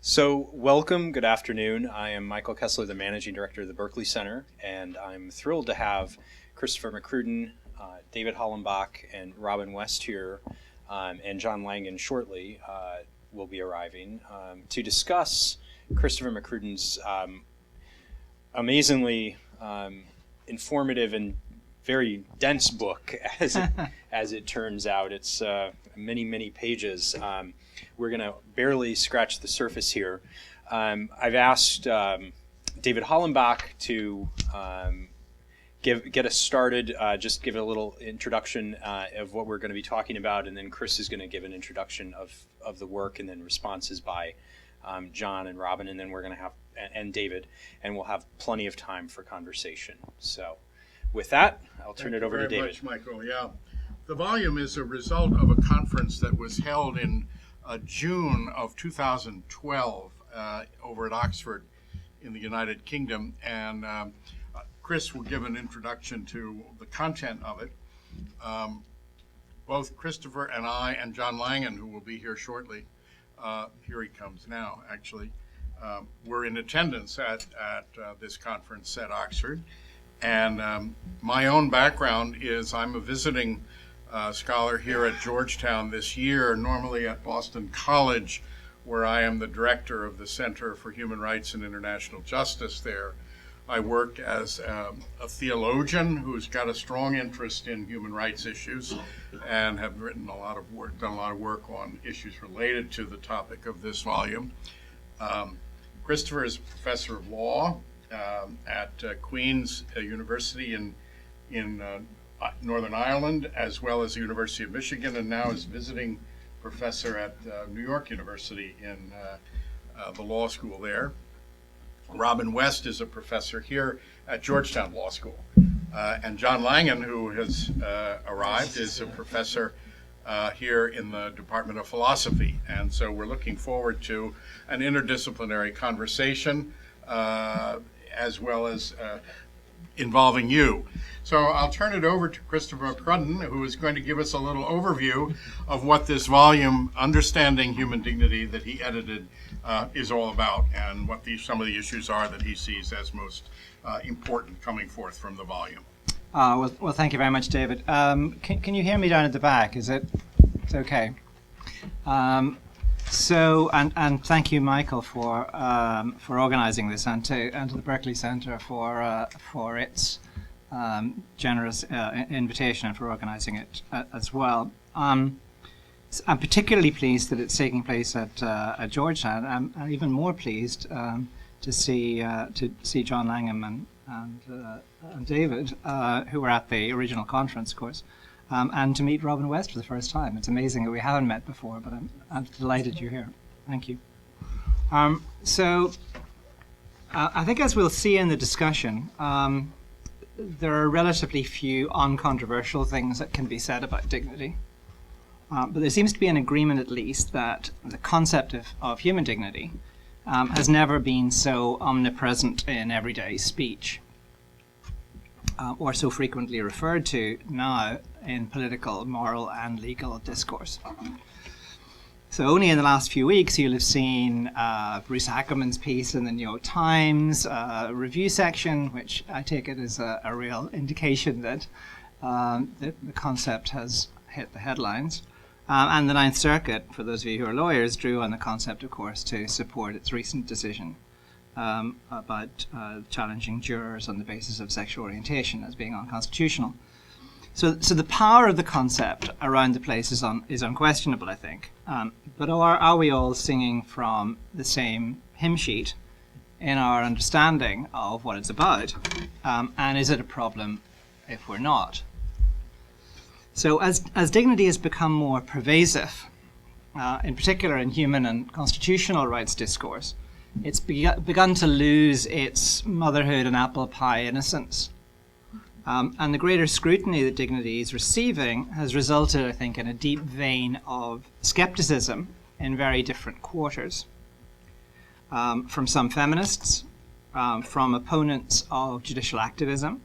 So welcome, good afternoon. I am Michael Kessler, the Managing Director of the Berkeley Center, and I'm thrilled to have Christopher McCrudden, David Hollenbach, and Robin West here, and John Langan shortly will be arriving to discuss Christopher McCrudden's amazingly informative and very dense book, as it turns out. It's many pages. We're going to barely scratch the surface here. I've asked David Hollenbach to get us started, just give a little introduction of what we're going to be talking about, and then Chris is going to give an introduction of the work, and then responses by John and Robin, and then we're going to have, and David, and we'll have plenty of time for conversation. So with that, I'll turn it over to David. Thank you very much, Michael. Yeah, the volume is a result of a conference that was held in June of 2012 over at Oxford in the United Kingdom, and Chris will give an introduction to the content of it. Both Christopher and I and John Langan, who will be here shortly, here he comes now actually, were in attendance at this conference at Oxford. And my own background is I'm a visiting scholar here at Georgetown this year, normally at Boston College, where I am the director of the Center for Human Rights and International Justice there. I work as a theologian who's got a strong interest in human rights issues and have written done a lot of work on issues related to the topic of this volume. Christopher is a professor of law at Queen's University in Northern Ireland, as well as the University of Michigan, and now is visiting professor at New York University in the law school there. Robin West is a professor here at Georgetown Law School. And John Langan, who has arrived, is a professor here in the Department of Philosophy. And so we're looking forward to an interdisciplinary conversation as well as involving you. So I'll turn it over to Christopher McCrudden, who is going to give us a little overview of what this volume, Understanding Human Dignity, that he edited is all about, and what some of the issues are that he sees as most important coming forth from the volume. Well, thank you very much, David. Can you hear me down at the back? It's okay? So, and thank you, Michael, for organizing this, and to the Berkeley Center for its generous invitation and for organizing it as well. I'm particularly pleased that it's taking place at Georgetown. I'm even more pleased to see John Langham and David, who were at the original conference, of course. And to meet Robin West for the first time. It's amazing that we haven't met before, but I'm delighted you're here. Thank you. So I think, as we'll see in the discussion, there are relatively few uncontroversial things that can be said about dignity. But there seems to be an agreement, at least, that the concept of human dignity has never been so omnipresent in everyday speech, or so frequently referred to now in political, moral, and legal discourse. So only in the last few weeks you'll have seen Bruce Ackerman's piece in the New York Times review section, which I take it is a real indication that the concept has hit the headlines. And the Ninth Circuit, for those of you who are lawyers, drew on the concept, of course, to support its recent decision about challenging jurors on the basis of sexual orientation as being unconstitutional. So the power of the concept around the place is unquestionable, I think. But are we all singing from the same hymn sheet in our understanding of what it's about? And is it a problem if we're not? So as dignity has become more pervasive, in particular in human and constitutional rights discourse, it's begun to lose its motherhood and apple pie innocence. And the greater scrutiny that dignity is receiving has resulted, I think, in a deep vein of skepticism in very different quarters. From some feminists, from opponents of judicial activism,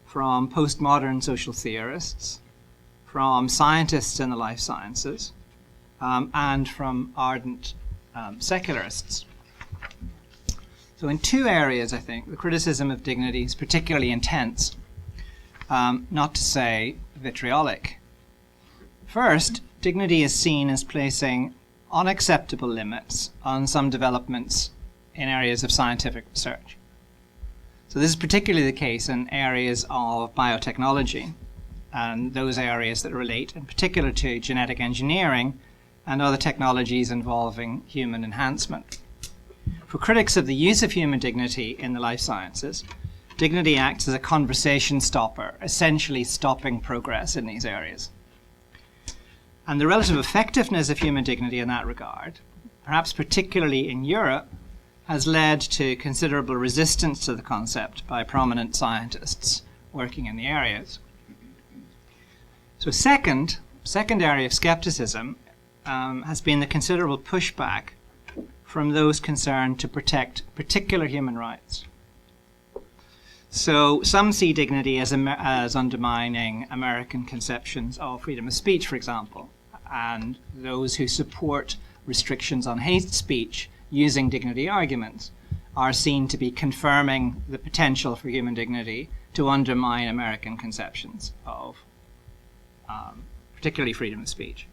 from postmodern social theorists, from scientists in the life sciences, and from ardent secularists. So in two areas, I think, the criticism of dignity is particularly intense, not to say vitriolic. First, dignity is seen as placing unacceptable limits on some developments in areas of scientific research. So this is particularly the case in areas of biotechnology and those areas that relate in particular to genetic engineering and other technologies involving human enhancement. For critics of the use of human dignity in the life sciences, dignity acts as a conversation stopper, essentially stopping progress in these areas. And the relative effectiveness of human dignity in that regard, perhaps particularly in Europe, has led to considerable resistance to the concept by prominent scientists working in the areas. So second area of skepticism has been the considerable pushback from those concerned to protect particular human rights. So some see dignity as undermining American conceptions of freedom of speech, for example, and those who support restrictions on hate speech using dignity arguments are seen to be confirming the potential for human dignity to undermine American conceptions of particularly freedom of speech.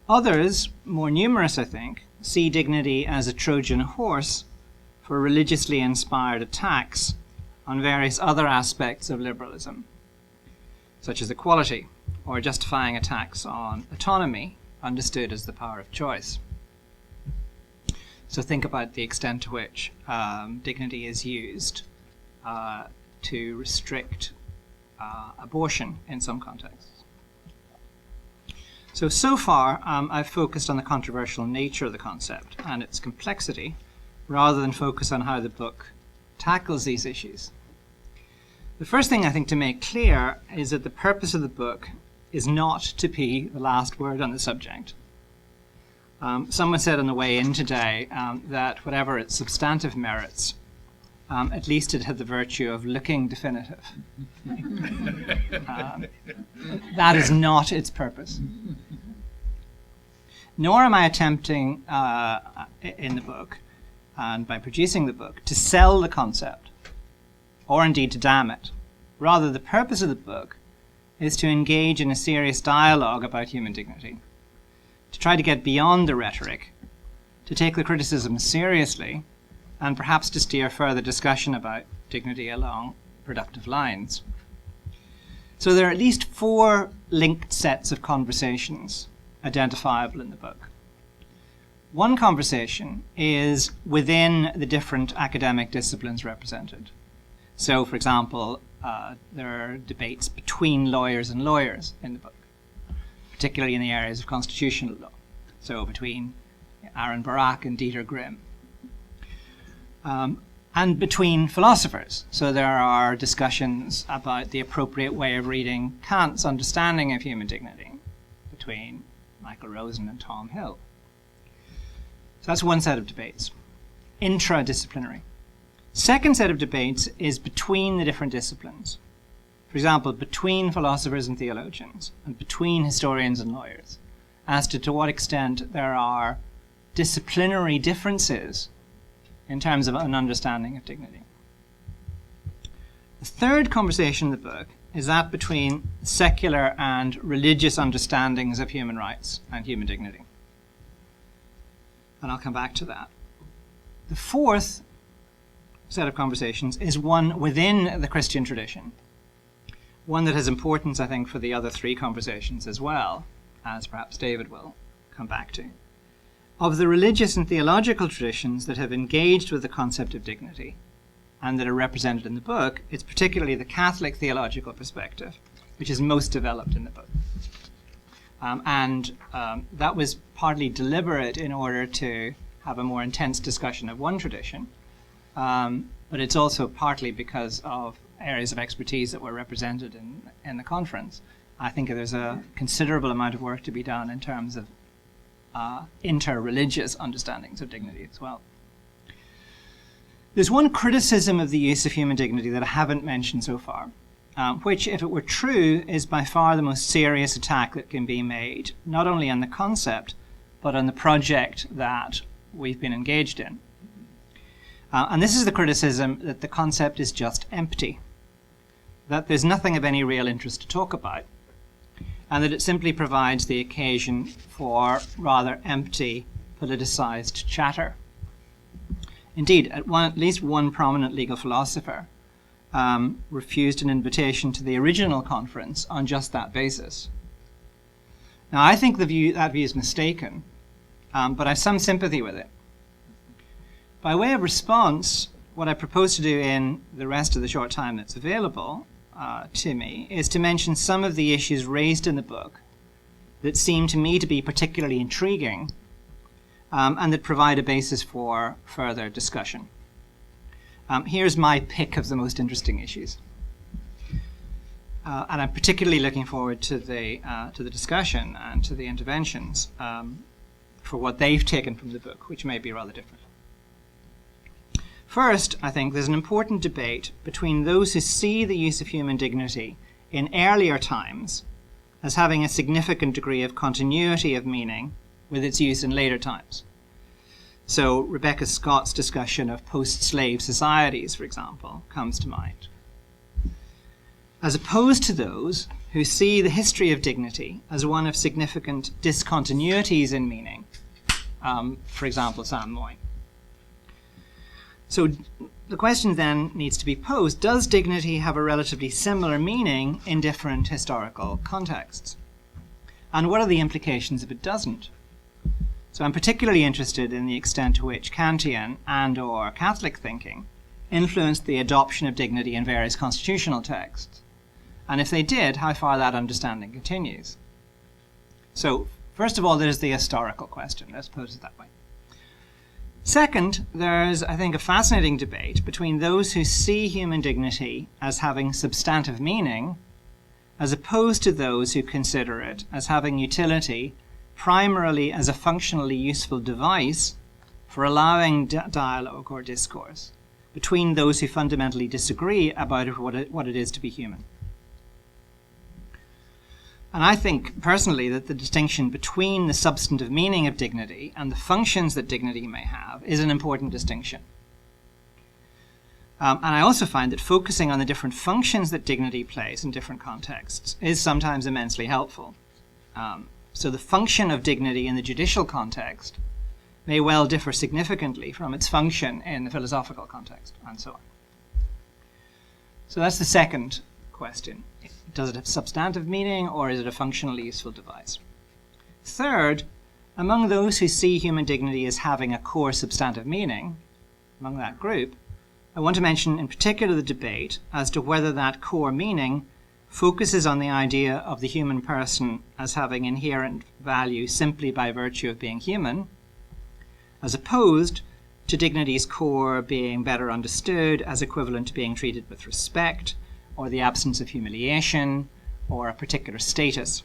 Others, more numerous I think, see dignity as a Trojan horse for religiously inspired attacks on various other aspects of liberalism, such as equality, or justifying attacks on autonomy, understood as the power of choice. So think about the extent to which dignity is used to restrict abortion in some contexts. So far, I've focused on the controversial nature of the concept and its complexity, rather than focus on how the book tackles these issues. The first thing I think to make clear is that the purpose of the book is not to be the last word on the subject. Someone said on the way in today that whatever its substantive merits, at least it had the virtue of looking definitive. That is not its purpose. Nor am I attempting in the book, and by producing the book, to sell the concept, or indeed to damn it. Rather, the purpose of the book is to engage in a serious dialogue about human dignity, to try to get beyond the rhetoric, to take the criticism seriously, and perhaps to steer further discussion about dignity along productive lines. So there are at least 4 linked sets of conversations identifiable in the book. One conversation is within the different academic disciplines represented. So, for example, there are debates between lawyers and lawyers in the book, particularly in the areas of constitutional law. So between Aaron Barak and Dieter Grimm. And between philosophers. So there are discussions about the appropriate way of reading Kant's understanding of human dignity between Michael Rosen and Tom Hill. So that's one set of debates. Intra-disciplinary. Second set of debates is between the different disciplines. For example, between philosophers and theologians, and between historians and lawyers, as to what extent there are disciplinary differences in terms of an understanding of dignity. The third conversation in the book is that between secular and religious understandings of human rights and human dignity. And I'll come back to that. The fourth set of conversations is one within the Christian tradition, one that has importance, I think, for the other 3 conversations as well, as perhaps David will come back to. Of the religious and theological traditions that have engaged with the concept of dignity and that are represented in the book, it's particularly the Catholic theological perspective, which is most developed in the book. That was partly deliberate in order to have a more intense discussion of one tradition, but it's also partly because of areas of expertise that were represented in the conference. I think there's a considerable amount of work to be done in terms of inter-religious understandings of dignity as well. There's one criticism of the use of human dignity that I haven't mentioned so far, which, if it were true, is by far the most serious attack that can be made, not only on the concept, but on the project that we've been engaged in. And this is the criticism that the concept is just empty, that there's nothing of any real interest to talk about, and that it simply provides the occasion for rather empty, politicized chatter. Indeed, at least one prominent legal philosopher refused an invitation to the original conference on just that basis. Now, I think that view is mistaken, but I have some sympathy with it. By way of response, what I propose to do in the rest of the short time that's available to me is to mention some of the issues raised in the book that seem to me to be particularly intriguing and that provide a basis for further discussion. Here's my pick of the most interesting issues. And I'm particularly looking forward to the discussion and to the interventions for what they've taken from the book, which may be rather different. First, I think there's an important debate between those who see the use of human dignity in earlier times as having a significant degree of continuity of meaning with its use in later times. So Rebecca Scott's discussion of post-slave societies, for example, comes to mind. As opposed to those who see the history of dignity as one of significant discontinuities in meaning, for example, Sam Moy. So the question then needs to be posed, does dignity have a relatively similar meaning in different historical contexts? And what are the implications if it doesn't? So I'm particularly interested in the extent to which Kantian and or Catholic thinking influenced the adoption of dignity in various constitutional texts. And if they did, how far that understanding continues. So first of all, there's the historical question. Let's pose it that way. Second, there's, I think, a fascinating debate between those who see human dignity as having substantive meaning, as opposed to those who consider it as having utility primarily as a functionally useful device for allowing dialogue or discourse between those who fundamentally disagree about what it is to be human. And I think, personally, that the distinction between the substantive meaning of dignity and the functions that dignity may have is an important distinction. And I also find that focusing on the different functions that dignity plays in different contexts is sometimes immensely helpful. So the function of dignity in the judicial context may well differ significantly from its function in the philosophical context, and so on. So that's the second question. Does it have substantive meaning, or is it a functionally useful device? Third, among those who see human dignity as having a core substantive meaning, among that group, I want to mention in particular the debate as to whether that core meaning focuses on the idea of the human person as having inherent value simply by virtue of being human, as opposed to dignity's core being better understood as equivalent to being treated with respect, or the absence of humiliation, or a particular status.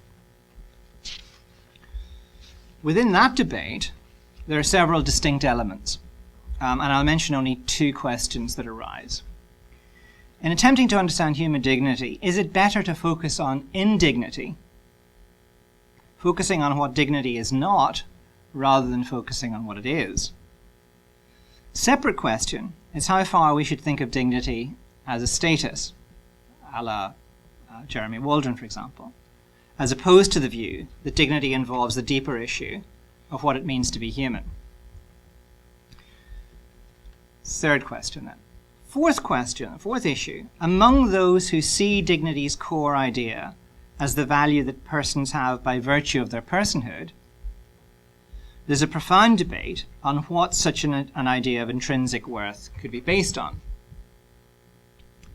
Within that debate, there are several distinct elements, and I'll mention only two questions that arise. In attempting to understand human dignity, is it better to focus on indignity, focusing on what dignity is not, rather than focusing on what it is? Separate question is how far we should think of dignity as a status, a la Jeremy Waldron, for example, as opposed to the view that dignity involves the deeper issue of what it means to be human. Third question then. Fourth issue, among those who see dignity's core idea as the value that persons have by virtue of their personhood, there's a profound debate on what such an idea of intrinsic worth could be based on.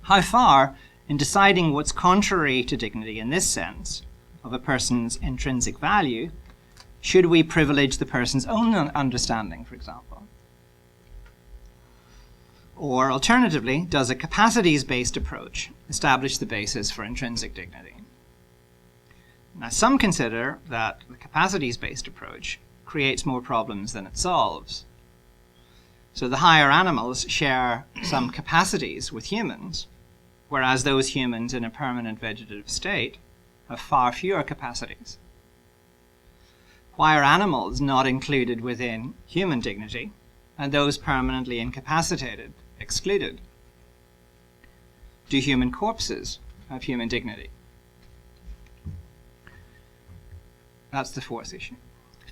How far, in deciding what's contrary to dignity in this sense, of a person's intrinsic value, should we privilege the person's own understanding, for example? Or alternatively, does a capacities-based approach establish the basis for intrinsic dignity? Now, some consider that the capacities-based approach creates more problems than it solves. So the higher animals share some capacities with humans, whereas those humans in a permanent vegetative state have far fewer capacities. Why are animals not included within human dignity, and those permanently incapacitated excluded? Do human corpses have human dignity? That's the fourth issue.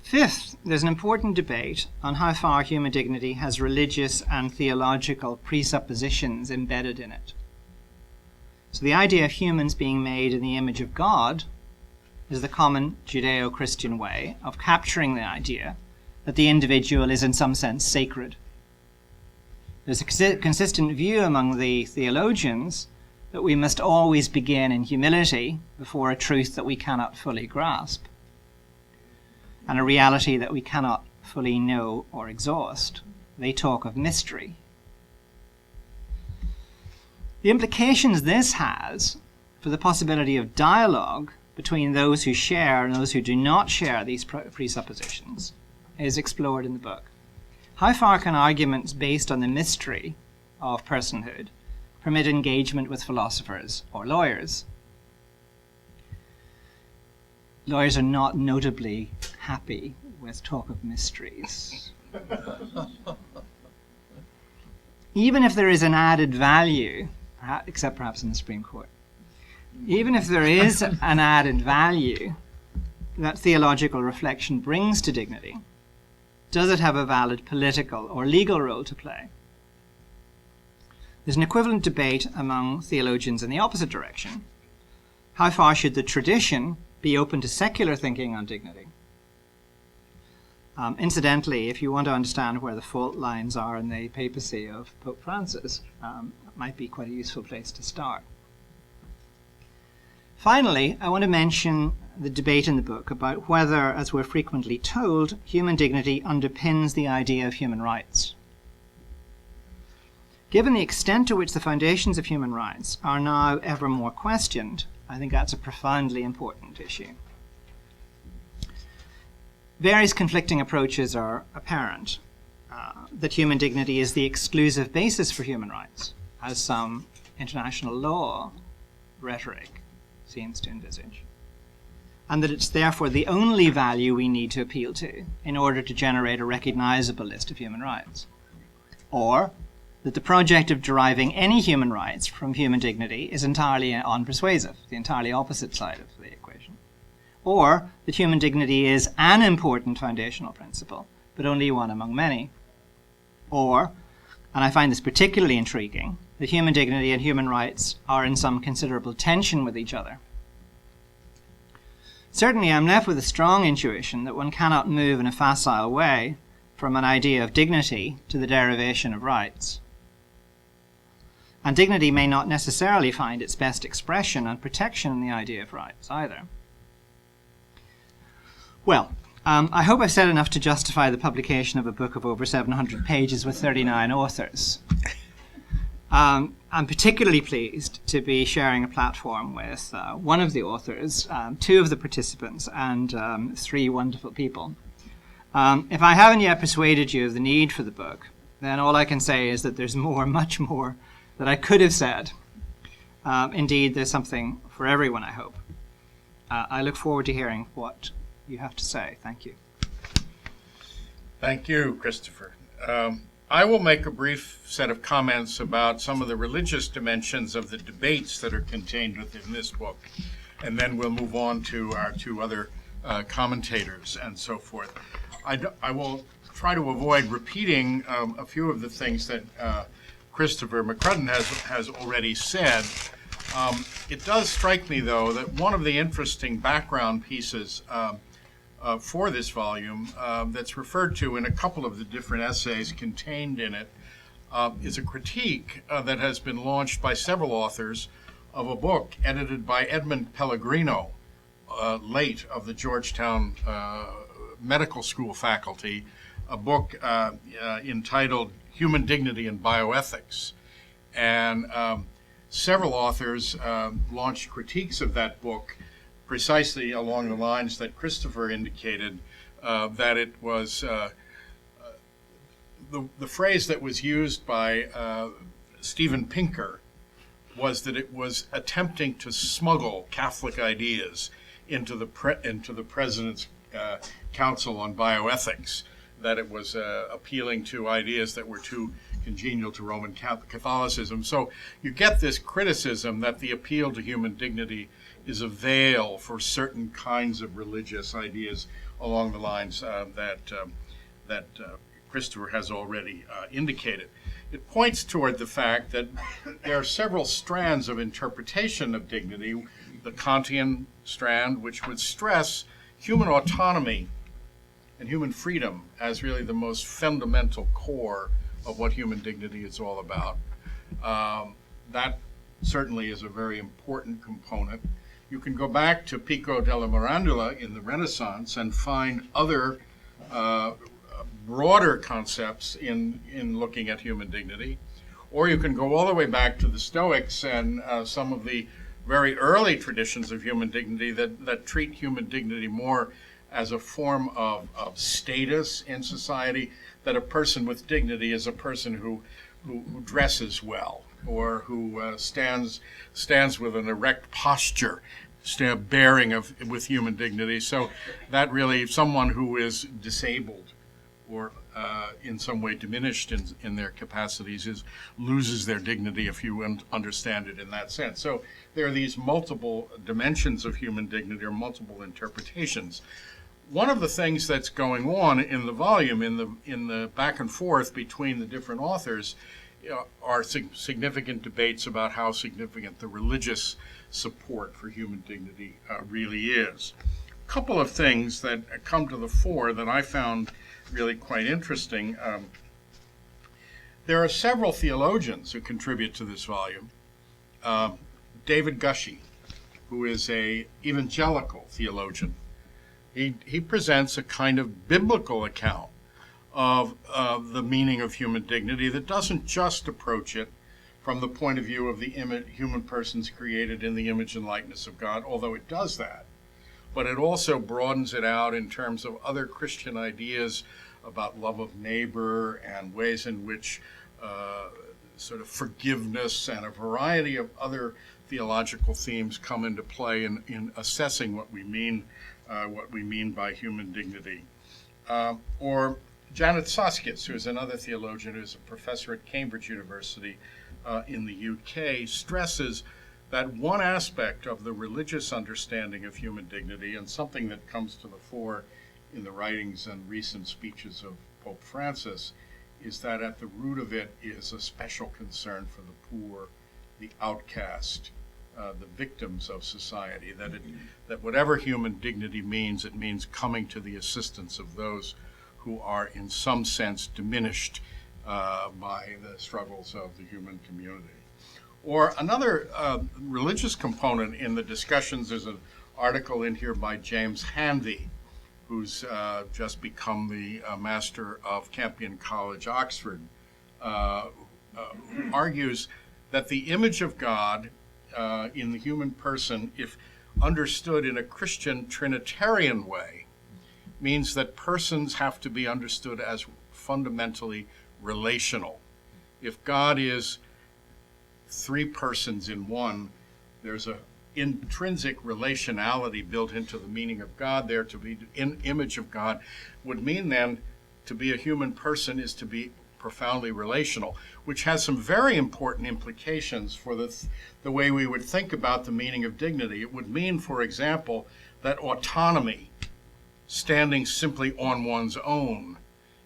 Fifth, there's an important debate on how far human dignity has religious and theological presuppositions embedded in it. So the idea of humans being made in the image of God is the common Judeo-Christian way of capturing the idea that the individual is in some sense sacred. There's a consistent view among the theologians that we must always begin in humility before a truth that we cannot fully grasp, and a reality that we cannot fully know or exhaust. They talk of mystery. The implications this has for the possibility of dialogue between those who share and those who do not share these presuppositions is explored in the book. How far can arguments based on the mystery of personhood permit engagement with philosophers or lawyers? Lawyers are not notably happy with talk of mysteries. Even if there is an added value, except perhaps in the Supreme Court, even if there is an added value that theological reflection brings to dignity, does it have a valid political or legal role to play? There's an equivalent debate among theologians in the opposite direction. How far should the tradition be open to secular thinking on dignity? Incidentally, if you want to understand where the fault lines are in the papacy of Pope Francis, it might be quite a useful place to start. Finally, I want to mention the debate in the book about whether, as we're frequently told, human dignity underpins the idea of human rights. Given the extent to which the foundations of human rights are now ever more questioned, I think that's a profoundly important issue. Various conflicting approaches are apparent. That human dignity is the exclusive basis for human rights, as some international law rhetoric seems to envisage, and that it's therefore the only value we need to appeal to in order to generate a recognizable list of human rights. Or that the project of deriving any human rights from human dignity is entirely unpersuasive, the entirely opposite side of the equation. Or that human dignity is an important foundational principle, but only one among many. Or, and I find this particularly intriguing, that human dignity and human rights are in some considerable tension with each other. Certainly, I'm left with a strong intuition that one cannot move in a facile way from an idea of dignity to the derivation of rights. And dignity may not necessarily find its best expression and protection in the idea of rights either. Well, I hope I've said enough to justify the publication of a book of over 700 pages with 39 authors. I'm particularly pleased to be sharing a platform with one of the authors, two of the participants, and three wonderful people. If I haven't yet persuaded you of the need for the book, then all I can say is that there's more, much more, that I could have said. Indeed, there's something for everyone, I hope. I look forward to hearing what you have to say. Thank you. Thank you, Christopher. I will make a brief set of comments about some of the religious dimensions of the debates that are contained within this book, and then we'll move on to our two other commentators and so forth. I will try to avoid repeating a few of the things that Christopher McCrudden has already said. It does strike me, though, that one of the interesting background pieces for this volume that's referred to in a couple of the different essays contained in it is a critique that has been launched by several authors of a book edited by Edmund Pellegrino, late of the Georgetown Medical School faculty, a book entitled Human Dignity and Bioethics. And several authors launched critiques of that book precisely along the lines that Christopher indicated, that it was the phrase that was used by Steven Pinker was that it was attempting to smuggle Catholic ideas into the president's Council on Bioethics, that it was appealing to ideas that were too congenial to Roman Catholicism. So you get this criticism that the appeal to human dignity is a veil for certain kinds of religious ideas along the lines that Christopher has already indicated. It points toward the fact that there are several strands of interpretation of dignity. The Kantian strand, which would stress human autonomy and human freedom as really the most fundamental core of what human dignity is all about. That certainly is a very important component. You can go back to Pico della Mirandola in the Renaissance and find other broader concepts in looking at human dignity. Or you can go all the way back to the Stoics and some of the very early traditions of human dignity that treat human dignity more as a form of status in society, that a person with dignity is a person who dresses well, or who stands with an erect posture, bearing with human dignity. So that really, someone who is disabled or in some way diminished in their capacities loses their dignity, if you understand it in that sense. So there are these multiple dimensions of human dignity, or multiple interpretations. One of the things that's going on in the volume, in the back and forth between the different authors, are significant debates about how significant the religious support for human dignity really is. A couple of things that come to the fore that I found really quite interesting. There are several theologians who contribute to this volume. David Gushee, who is an evangelical theologian, he presents a kind of biblical account of the meaning of human dignity that doesn't just approach it from the point of view of the human persons created in the image and likeness of God, although it does that, but it also broadens it out in terms of other Christian ideas about love of neighbor and ways in which sort of forgiveness and a variety of other theological themes come into play in assessing what we mean by human dignity. Or Janet Soskis, who is another theologian who's a professor at Cambridge University in the UK, stresses that one aspect of the religious understanding of human dignity, and something that comes to the fore in the writings and recent speeches of Pope Francis, is that at the root of it is a special concern for the poor, the outcast, the victims of society, that whatever human dignity means, it means coming to the assistance of those who are in some sense diminished by the struggles of the human community. Or another religious component in the discussions, there's an article in here by James Hanvey, who's just become the master of Campion College, Oxford, who argues that the image of God in the human person, if understood in a Christian Trinitarian way, means that persons have to be understood as fundamentally relational. If God is three persons in one, there's an intrinsic relationality built into the meaning of God there. To be in image of God would mean then to be a human person is to be profoundly relational, which has some very important implications for the way we would think about the meaning of dignity. It would mean, for example, that autonomy, standing simply on one's own,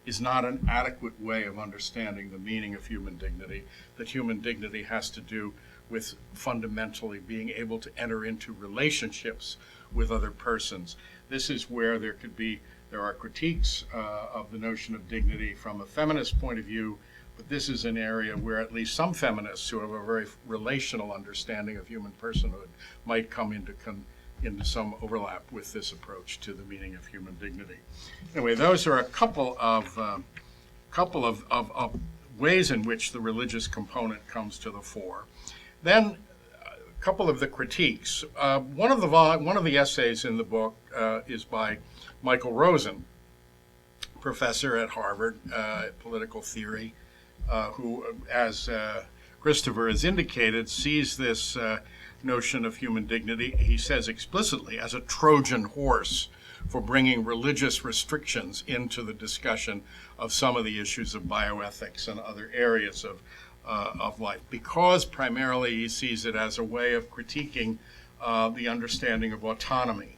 is not an adequate way of understanding the meaning of human dignity, that human dignity has to do with fundamentally being able to enter into relationships with other persons. This is where there are critiques of the notion of dignity from a feminist point of view, but this is an area where at least some feminists who have a very relational understanding of human personhood might come into some overlap with this approach to the meaning of human dignity. Anyway, those are a couple of ways in which the religious component comes to the fore. Then a couple of the critiques. One of the essays in the book is by Michael Rosen, professor at Harvard, political theory, who, as Christopher has indicated, sees this notion of human dignity, he says explicitly, as a Trojan horse for bringing religious restrictions into the discussion of some of the issues of bioethics and other areas of life, because primarily he sees it as a way of critiquing the understanding of autonomy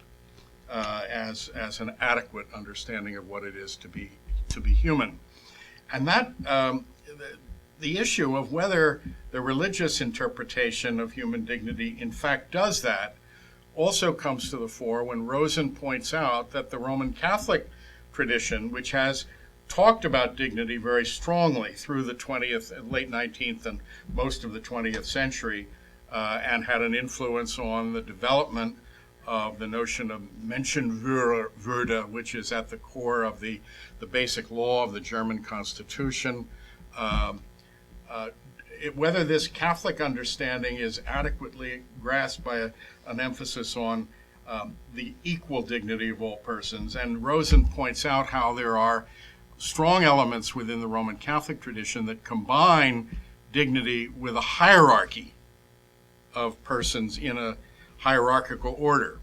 as an adequate understanding of what it is to be human. And that the issue of whether the religious interpretation of human dignity in fact does that also comes to the fore when Rosen points out that the Roman Catholic tradition, which has talked about dignity very strongly through the late 19th and most of the 20th century, and had an influence on the development of the notion of Menschenwürde, which is at the core of the basic law of the German Constitution. Whether this Catholic understanding is adequately grasped by an emphasis on the equal dignity of all persons. And Rosen points out how there are strong elements within the Roman Catholic tradition that combine dignity with a hierarchy of persons in a hierarchical order,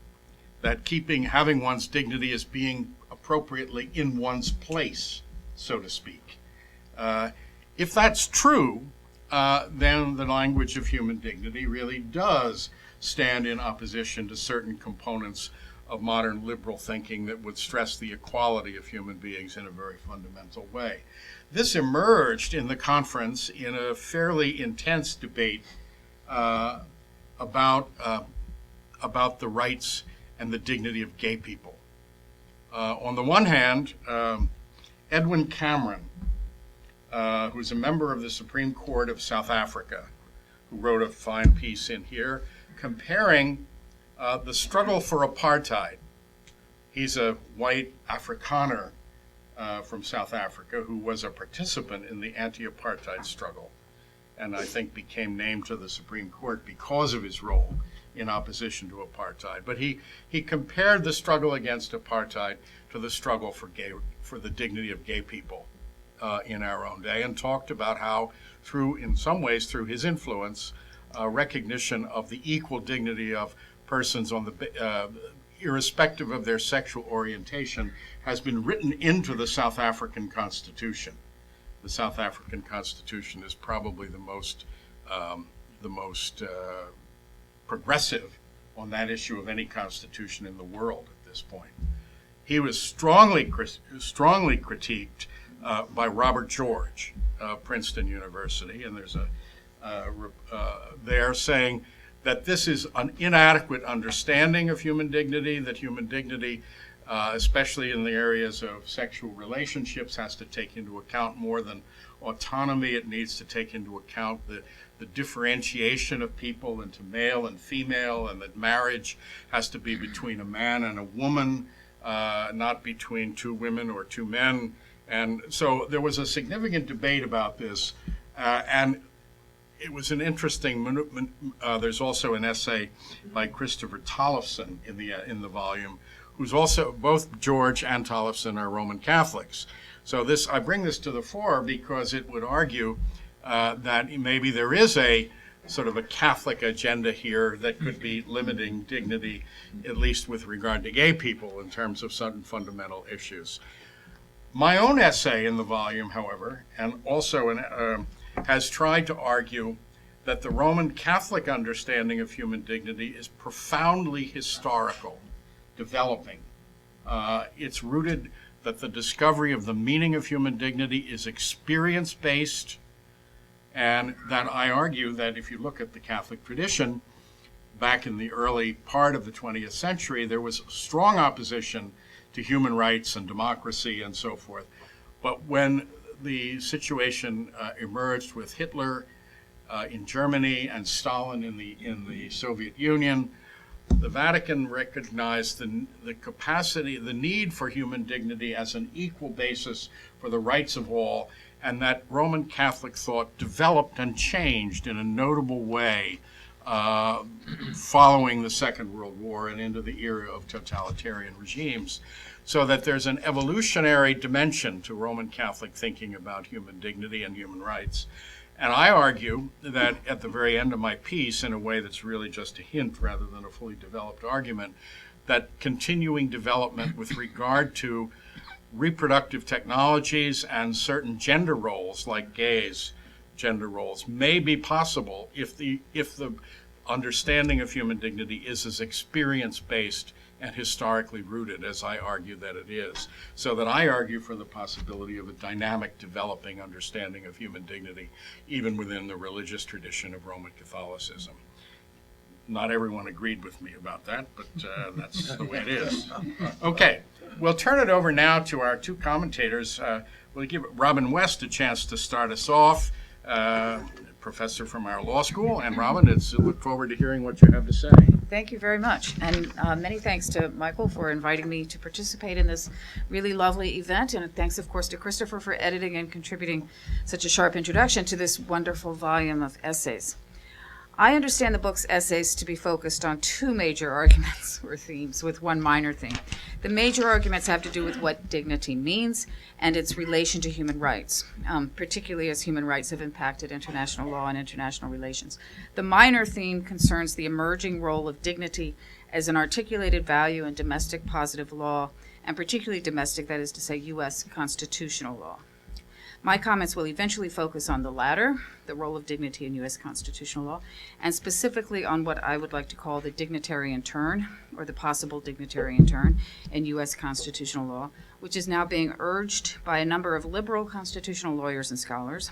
that having one's dignity as being appropriately in one's place, so to speak. If that's true, then the language of human dignity really does stand in opposition to certain components of modern liberal thinking that would stress the equality of human beings in a very fundamental way. This emerged in the conference in a fairly intense debate about the rights and the dignity of gay people. On the one hand, Edwin Cameron, who's a member of the Supreme Court of South Africa, who wrote a fine piece in here comparing the struggle for apartheid. He's a white Afrikaner from South Africa who was a participant in the anti-apartheid struggle, and I think became named to the Supreme Court because of his role in opposition to apartheid. But he compared the struggle against apartheid to the struggle for the dignity of gay people in our own day, and talked about how, in some ways through his influence, recognition of the equal dignity of persons irrespective of their sexual orientation has been written into the South African Constitution. The South African Constitution is probably the most progressive on that issue of any constitution in the world at this point. He was strongly critiqued by Robert George of Princeton University, and there's they're saying that this is an inadequate understanding of human dignity, that human dignity, especially in the areas of sexual relationships, has to take into account more than autonomy. It needs to take into account the differentiation of people into male and female, and that marriage has to be between a man and a woman, not between two women or two men. And so there was a significant debate about this, and it was an interesting. There's also an essay by Christopher Tollefson in the volume, who's also, both George and Tollefson are Roman Catholics. So I bring this to the fore because it would argue that maybe there is a sort of a Catholic agenda here that could be limiting dignity, at least with regard to gay people, in terms of certain fundamental issues. My own essay in the volume, however, and also has tried to argue that the Roman Catholic understanding of human dignity is profoundly historical, developing. It's rooted that the discovery of the meaning of human dignity is experience-based, and that I argue that if you look at the Catholic tradition, back in the early part of the 20th century, there was strong opposition to human rights and democracy and so forth. But when the situation emerged with Hitler in Germany and Stalin in the Soviet Union, the Vatican recognized the capacity, the need for human dignity as an equal basis for the rights of all, and that Roman Catholic thought developed and changed in a notable way following the Second World War and into the era of totalitarian regimes, so that there's an evolutionary dimension to Roman Catholic thinking about human dignity and human rights. And I argue that at the very end of my piece, in a way that's really just a hint rather than a fully developed argument, that continuing development with regard to reproductive technologies and certain gender roles, like gays' gender roles, may be possible if the understanding of human dignity is as experience-based and historically rooted as I argue that it is. So that I argue for the possibility of a dynamic developing understanding of human dignity, even within the religious tradition of Roman Catholicism. Not everyone agreed with me about that, but that's the way it is. Okay, we'll turn it over now to our two commentators. We'll give Robin West a chance to start us off, professor from our law school. And Robin, look forward to hearing what you have to say. Thank you very much. And many thanks to Michael for inviting me to participate in this really lovely event. And thanks, of course, to Christopher for editing and contributing such a sharp introduction to this wonderful volume of essays. I understand the book's essays to be focused on two major arguments or themes with one minor theme. The major arguments have to do with what dignity means and its relation to human rights, particularly as human rights have impacted international law and international relations. The minor theme concerns the emerging role of dignity as an articulated value in domestic positive law, and particularly domestic, that is to say, U.S. constitutional law. My comments will eventually focus on the latter, the role of dignity in U.S. constitutional law, and specifically on what I would like to call the dignitarian turn, or the possible dignitarian turn in U.S. constitutional law, which is now being urged by a number of liberal constitutional lawyers and scholars.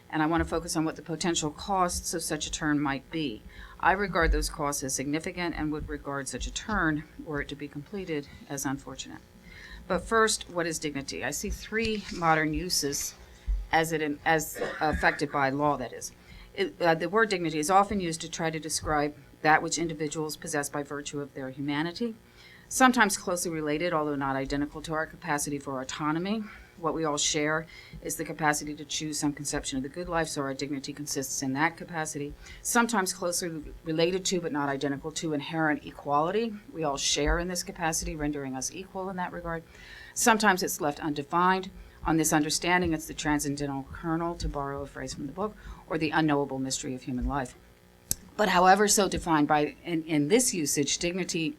And I want to focus on what the potential costs of such a turn might be. I regard those costs as significant and would regard such a turn, were it to be completed, as unfortunate. But first, what is dignity? I see three modern uses as affected by law, that is. The word dignity is often used to try to describe that which individuals possess by virtue of their humanity, sometimes closely related, although not identical, to our capacity for autonomy. What we all share is the capacity to choose some conception of the good life, so our dignity consists in that capacity. Sometimes closely related to, but not identical to, inherent equality. We all share in this capacity, rendering us equal in that regard. Sometimes it's left undefined. On this understanding, it's the transcendental kernel, to borrow a phrase from the book, or the unknowable mystery of human life. But however so defined in this usage, dignity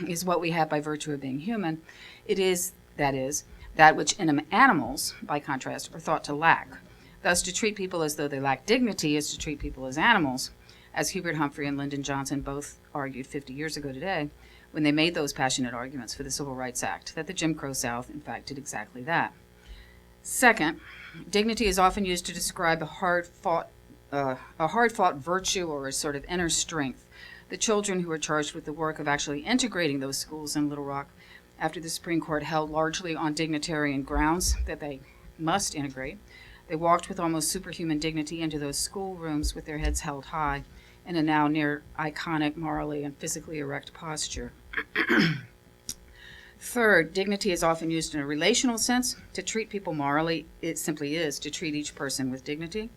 is what we have by virtue of being human. It is, that which animals, by contrast, are thought to lack. Thus, to treat people as though they lack dignity is to treat people as animals, as Hubert Humphrey and Lyndon Johnson both argued 50 years ago today, when they made those passionate arguments for the Civil Rights Act, that the Jim Crow South, in fact, did exactly that. Second, dignity is often used to describe a hard-fought virtue or a sort of inner strength. The children who were charged with the work of actually integrating those schools in Little Rock, after the Supreme Court held largely on dignitarian grounds that they must integrate, they walked with almost superhuman dignity into those schoolrooms with their heads held high in a now near iconic morally and physically erect posture. Third, dignity is often used in a relational sense. To treat people morally, it simply is to treat each person with dignity.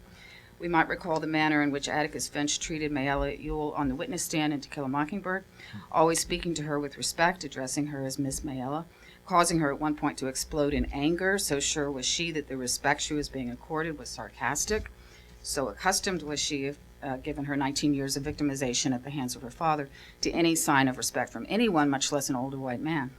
We might recall the manner in which Atticus Finch treated Mayella Ewell on the witness stand in To Kill a Mockingbird, always speaking to her with respect, addressing her as Miss Mayella, causing her at one point to explode in anger, so sure was she that the respect she was being accorded was sarcastic. So accustomed was she, given her 19 years of victimization at the hands of her father, to any sign of respect from anyone, much less an older white man.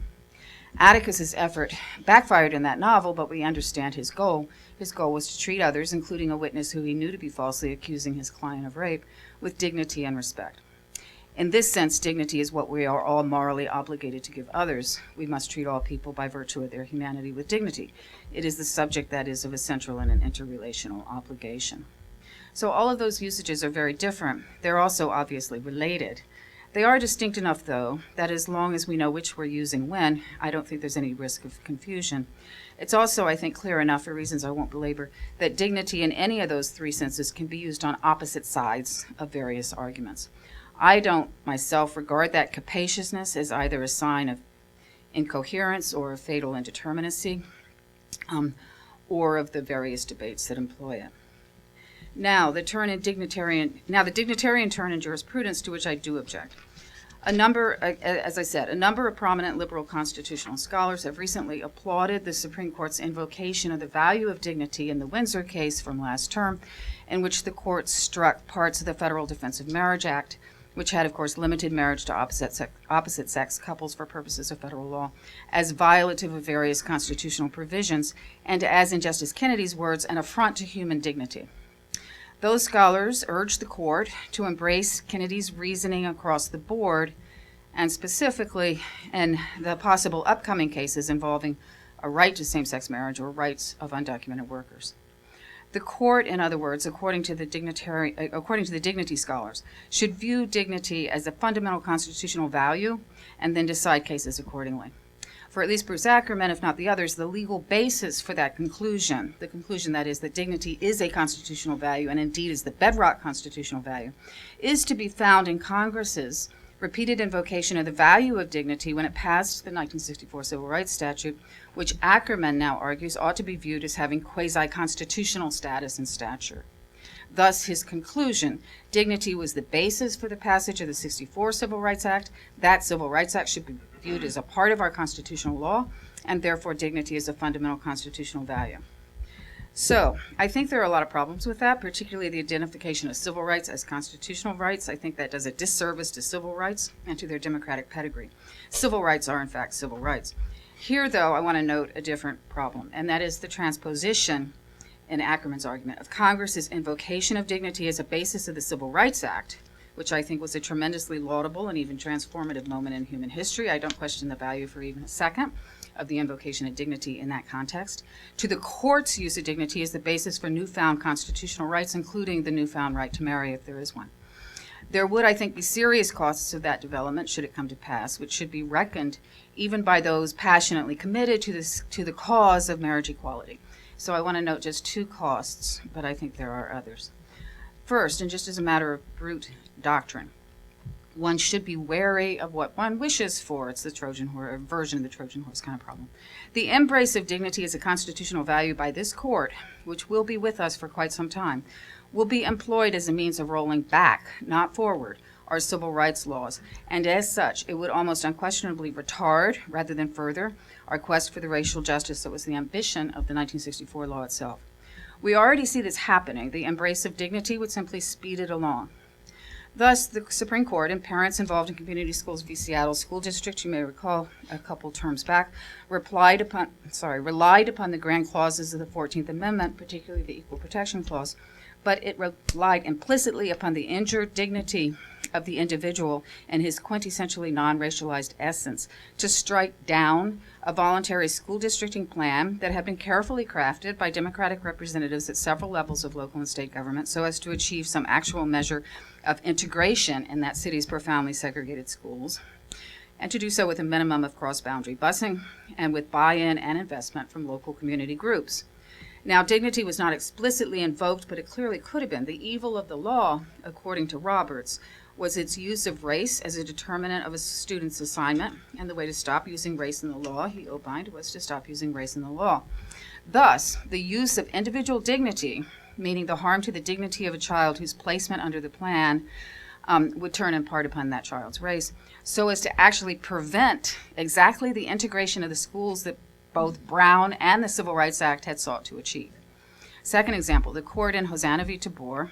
Atticus's effort backfired in that novel, but we understand his goal. His goal was to treat others, including a witness who he knew to be falsely accusing his client of rape, with dignity and respect. In this sense, dignity is what we are all morally obligated to give others. We must treat all people by virtue of their humanity with dignity. It is the subject that is of a central and an interrelational obligation. So all of those usages are very different. They're also obviously related. They are distinct enough, though, that as long as we know which we're using when, I don't think there's any risk of confusion. It's also, I think, clear enough, for reasons I won't belabor, that dignity in any of those three senses can be used on opposite sides of various arguments. I don't, myself, regard that capaciousness as either a sign of incoherence or of fatal indeterminacy, or of the various debates that employ it. Now, the dignitarian turn in jurisprudence, to which I do object. As I said, a number of prominent liberal constitutional scholars have recently applauded the Supreme Court's invocation of the value of dignity in the Windsor case from last term, in which the court struck parts of the Federal Defense of Marriage Act, which had, of course, limited marriage to opposite-sex couples for purposes of federal law, as violative of various constitutional provisions, and as, in Justice Kennedy's words, an affront to human dignity. Those scholars urged the court to embrace Kennedy's reasoning across the board, and specifically in the possible upcoming cases involving a right to same-sex marriage or rights of undocumented workers. The court, in other words, according to the dignity scholars, should view dignity as a fundamental constitutional value and then decide cases accordingly. For at least Bruce Ackerman, if not the others, the legal basis for that conclusion, the conclusion that is that dignity is a constitutional value and indeed is the bedrock constitutional value, is to be found in Congress's repeated invocation of the value of dignity when it passed the 1964 Civil Rights Statute, which Ackerman now argues ought to be viewed as having quasi-constitutional status and stature. Thus, his conclusion, dignity was the basis for the passage of the 64 Civil Rights Act. That Civil Rights Act should be viewed as a part of our constitutional law, and therefore dignity is a fundamental constitutional value. So, I think there are a lot of problems with that, particularly the identification of civil rights as constitutional rights. I think that does a disservice to civil rights and to their democratic pedigree. Civil rights are, in fact, civil rights. Here, though, I want to note a different problem, and that is the transposition, in Ackerman's argument, of Congress's invocation of dignity as a basis of the Civil Rights Act, which I think was a tremendously laudable and even transformative moment in human history. I don't question the value for even a second of the invocation of dignity in that context, to the court's use of dignity as the basis for newfound constitutional rights, including the newfound right to marry, if there is one. There would, I think, be serious costs of that development should it come to pass, which should be reckoned even by those passionately committed to the cause of marriage equality. So I want to note just two costs, but I think there are others. First, and just as a matter of brute doctrine, one should be wary of what one wishes for. It's the Trojan horse, a version of the Trojan horse kind of problem. The embrace of dignity as a constitutional value by this court, which will be with us for quite some time, will be employed as a means of rolling back, not forward, our civil rights laws, and as such, it would almost unquestionably retard, rather than further, our quest for the racial justice that was the ambition of the 1964 law itself. We already see this happening. The embrace of dignity would simply speed it along. Thus, the Supreme Court and parents involved in Community Schools v. Seattle School District, you may recall a couple terms back, relied upon the grand clauses of the 14th Amendment, particularly the Equal Protection Clause, but it relied implicitly upon the injured dignity of the individual and his quintessentially non-racialized essence to strike down a voluntary school districting plan that had been carefully crafted by Democratic representatives at several levels of local and state government so as to achieve some actual measure of integration in that city's profoundly segregated schools, and to do so with a minimum of cross-boundary busing and with buy-in and investment from local community groups. Now, dignity was not explicitly invoked, but it clearly could have been. The evil of the law, according to Roberts, was its use of race as a determinant of a student's assignment, and the way to stop using race in the law, he opined, was to stop using race in the law. Thus, the use of individual dignity, meaning the harm to the dignity of a child whose placement under the plan would turn in part upon that child's race, so as to actually prevent exactly the integration of the schools that both Brown and the Civil Rights Act had sought to achieve. Second example, the court in Hosanna v. Tabor,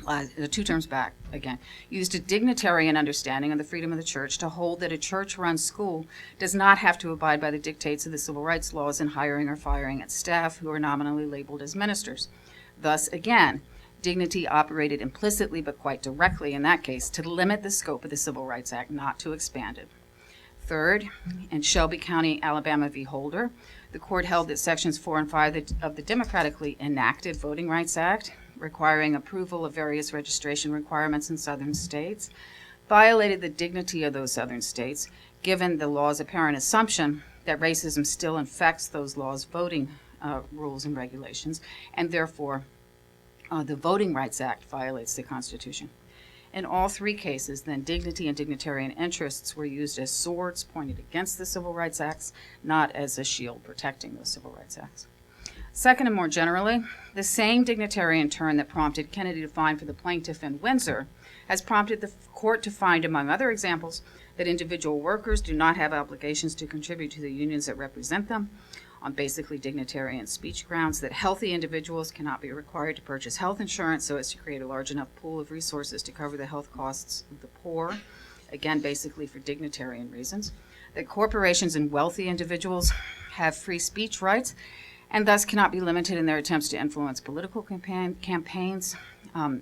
2 terms back again, used a dignitarian understanding of the freedom of the church to hold that a church-run school does not have to abide by the dictates of the civil rights laws in hiring or firing its staff who are nominally labeled as ministers. Thus, again, dignity operated implicitly but quite directly in that case to limit the scope of the Civil Rights Act, not to expand it. Third, in Shelby County, Alabama v. Holder, the court held that Sections 4 and 5 of the democratically enacted Voting Rights Act, requiring approval of various registration requirements in southern states, violated the dignity of those southern states, given the law's apparent assumption that racism still infects those laws' voting rules and regulations, and therefore the Voting Rights Act violates the Constitution. In all 3 cases, then, dignity and dignitarian interests were used as swords pointed against the Civil Rights Acts, not as a shield protecting those Civil Rights Acts. Second, and more generally, the same dignitarian turn that prompted Kennedy to find for the plaintiff in Windsor has prompted the court to find, among other examples, that individual workers do not have obligations to contribute to the unions that represent them, on basically dignitarian speech grounds, that healthy individuals cannot be required to purchase health insurance so as to create a large enough pool of resources to cover the health costs of the poor, again, basically for dignitarian reasons, that corporations and wealthy individuals have free speech rights and thus cannot be limited in their attempts to influence political campaigns,